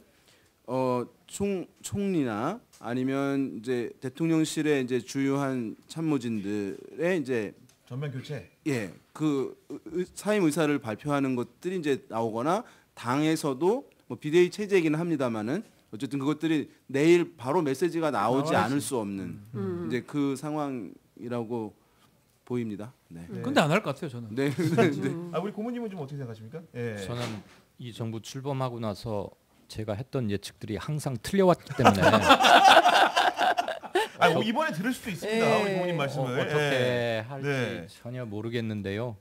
총리나 아니면 이제 대통령실의 이제 주요한 참모진들의 이제 전면 교체. 예, 그 사임 의사를 발표하는 것들이 이제 나오거나 당에서도 뭐 비대위 체제이기는 합니다만은. 어쨌든 그것들이 내일 바로 메시지가 나오지 않을 수 없는 이제 그 상황이라고 보입니다. 네. 근데 안 할 것 같아요, 저는. 네. 우리 고모님은 좀 어떻게 생각하십니까? 예. 저는 이 정부 출범하고 나서 제가 했던 예측들이 항상 틀려왔기 때문에 뭐 이번에 들을 수도 있습니다. 우리 고모님 말씀을. 어떻게 할지 전혀 모르겠는데요.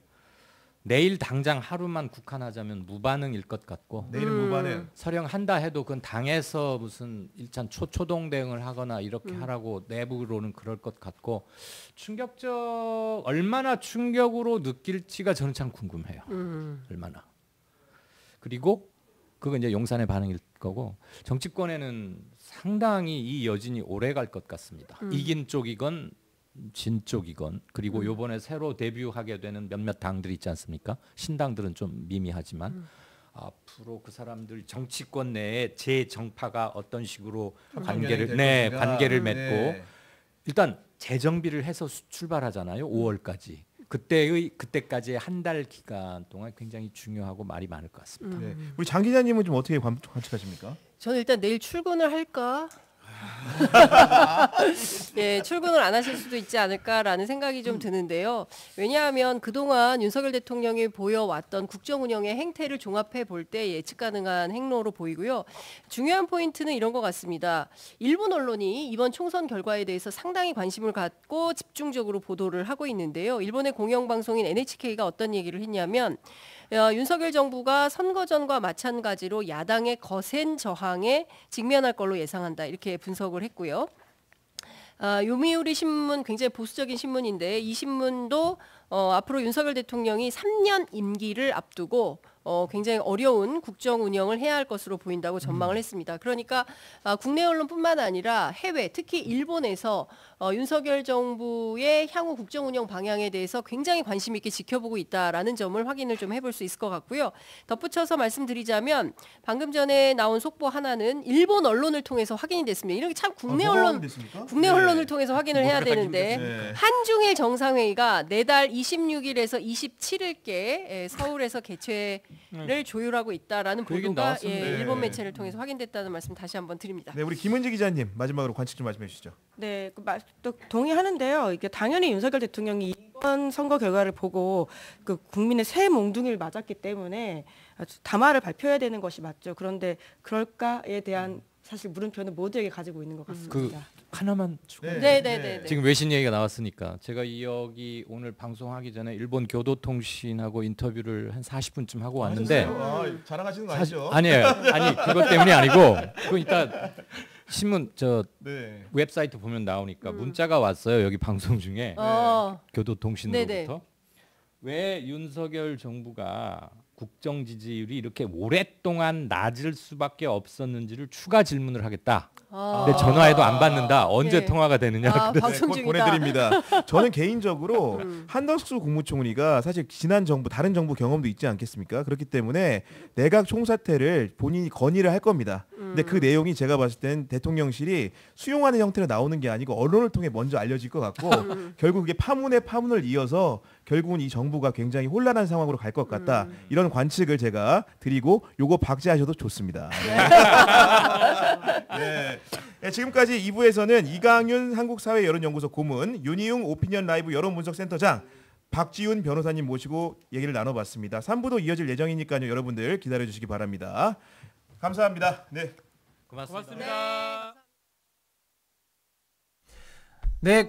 내일 당장 하루만 국한하자면 무반응일 것 같고 내일은 무반응. 설령한다 해도 그건 당에서 무슨 일찬 초동 대응을 하거나 이렇게 하라고 내부로는 그럴 것 같고 얼마나 충격으로 느낄지가 저는 참 궁금해요. 얼마나. 그리고 그건 이제 용산의 반응일 거고 정치권에는 상당히 이 여진이 오래 갈 것 같습니다. 이긴 쪽이건 진 쪽이건 그리고 요번에 새로 데뷔하게 되는 몇몇 당들이 있지 않습니까? 신당들은 좀 미미하지만 앞으로 그 사람들 정치권 내에 제 정파가 어떤 식으로 관계를 맺고 일단 재정비를 해서 출발하잖아요. 5월까지. 그때까지의 한 달 기간 동안 굉장히 중요하고 말이 많을 것 같습니다. 네. 우리 장 기자님은 좀 어떻게 관측하십니까? 저는 일단 내일 출근을 할까? 예, 출근을 안 하실 수도 있지 않을까라는 생각이 좀 드는데요. 왜냐하면 그동안 윤석열 대통령이 보여왔던 국정 운영의 행태를 종합해 볼 때 예측 가능한 행로로 보이고요. 중요한 포인트는 이런 것 같습니다. 일본 언론이 이번 총선 결과에 대해서 상당히 관심을 갖고 집중적으로 보도를 하고 있는데요. 일본의 공영방송인 NHK가 어떤 얘기를 했냐면 윤석열 정부가 선거 전과 마찬가지로 야당의 거센 저항에 직면할 걸로 예상한다. 이렇게 분석을 했고요. 요미우리 신문 굉장히 보수적인 신문인데 이 신문도 앞으로 윤석열 대통령이 3년 임기를 앞두고 굉장히 어려운 국정 운영을 해야 할 것으로 보인다고 전망을 했습니다. 그러니까 국내 언론뿐만 아니라 해외, 특히 일본에서 윤석열 정부의 향후 국정 운영 방향에 대해서 굉장히 관심 있게 지켜보고 있다라는 점을 확인을 좀 해볼 수 있을 것 같고요. 덧붙여서 말씀드리자면 방금 전에 나온 속보 하나는 일본 언론을 통해서 확인이 됐습니다. 이렇게 참 국내 언론을 통해서 확인을 해야 되는데 한중일 정상회의가 내달 26일에서 27일께 서울에서 개최를 조율하고 있다라는 보도가 일본 매체를 통해서 확인됐다는 말씀 다시 한번 드립니다. 네, 우리 김은지 기자님 마지막으로 관측 좀 말씀해 주시죠. 네, 또 동의하는데요. 이게 당연히 윤석열 대통령이 이번 선거 결과를 보고 그 국민의 새 몽둥이를 맞았기 때문에 담화를 발표해야 되는 것이 맞죠. 그런데 그럴까에 대한 사실 물음표는 모두에게 가지고 있는 것 같습니다. 하나만 네. 지금 외신 얘기가 나왔으니까 제가 여기 오늘 방송하기 전에 일본 교도통신하고 인터뷰를 한 40분쯤 하고 왔는데 자랑하시는 거 아니죠? 아니에요. 아니 그것 때문이 아니고 그 이따 신문 웹사이트 보면 나오니까 문자가 왔어요. 여기 방송 중에 교도통신으로부터 왜 윤석열 정부가 국정 지지율이 이렇게 오랫동안 낮을 수밖에 없었는지를 추가 질문을 하겠다. 근데 전화해도 안 받는다. 언제 통화가 되느냐. 방송 중이다. 보내드립니다. 저는 개인적으로 한덕수 국무총리가 사실 지난 정부 다른 정부 경험도 있지 않겠습니까? 그렇기 때문에 내각 총사퇴를 본인이 건의를 할 겁니다. 근데 그 내용이 제가 봤을 땐 대통령실이 수용하는 형태로 나오는 게 아니고 언론을 통해 먼저 알려질 것 같고 결국 그게 파문에 파문을 이어서 결국은 이 정부가 굉장히 혼란한 상황으로 갈 것 같다. 이런 관측을 제가 드리고 요거 박제하셔도 좋습니다. 네, 지금까지 2부에서는 이강윤 한국사회여론연구소 고문, 윤희웅 오피니언 라이브 여론분석센터장, 박지훈 변호사님 모시고 얘기를 나눠봤습니다. 3부도 이어질 예정이니까요. 여러분들 기다려주시기 바랍니다. 감사합니다. 네, 고맙습니다. 네.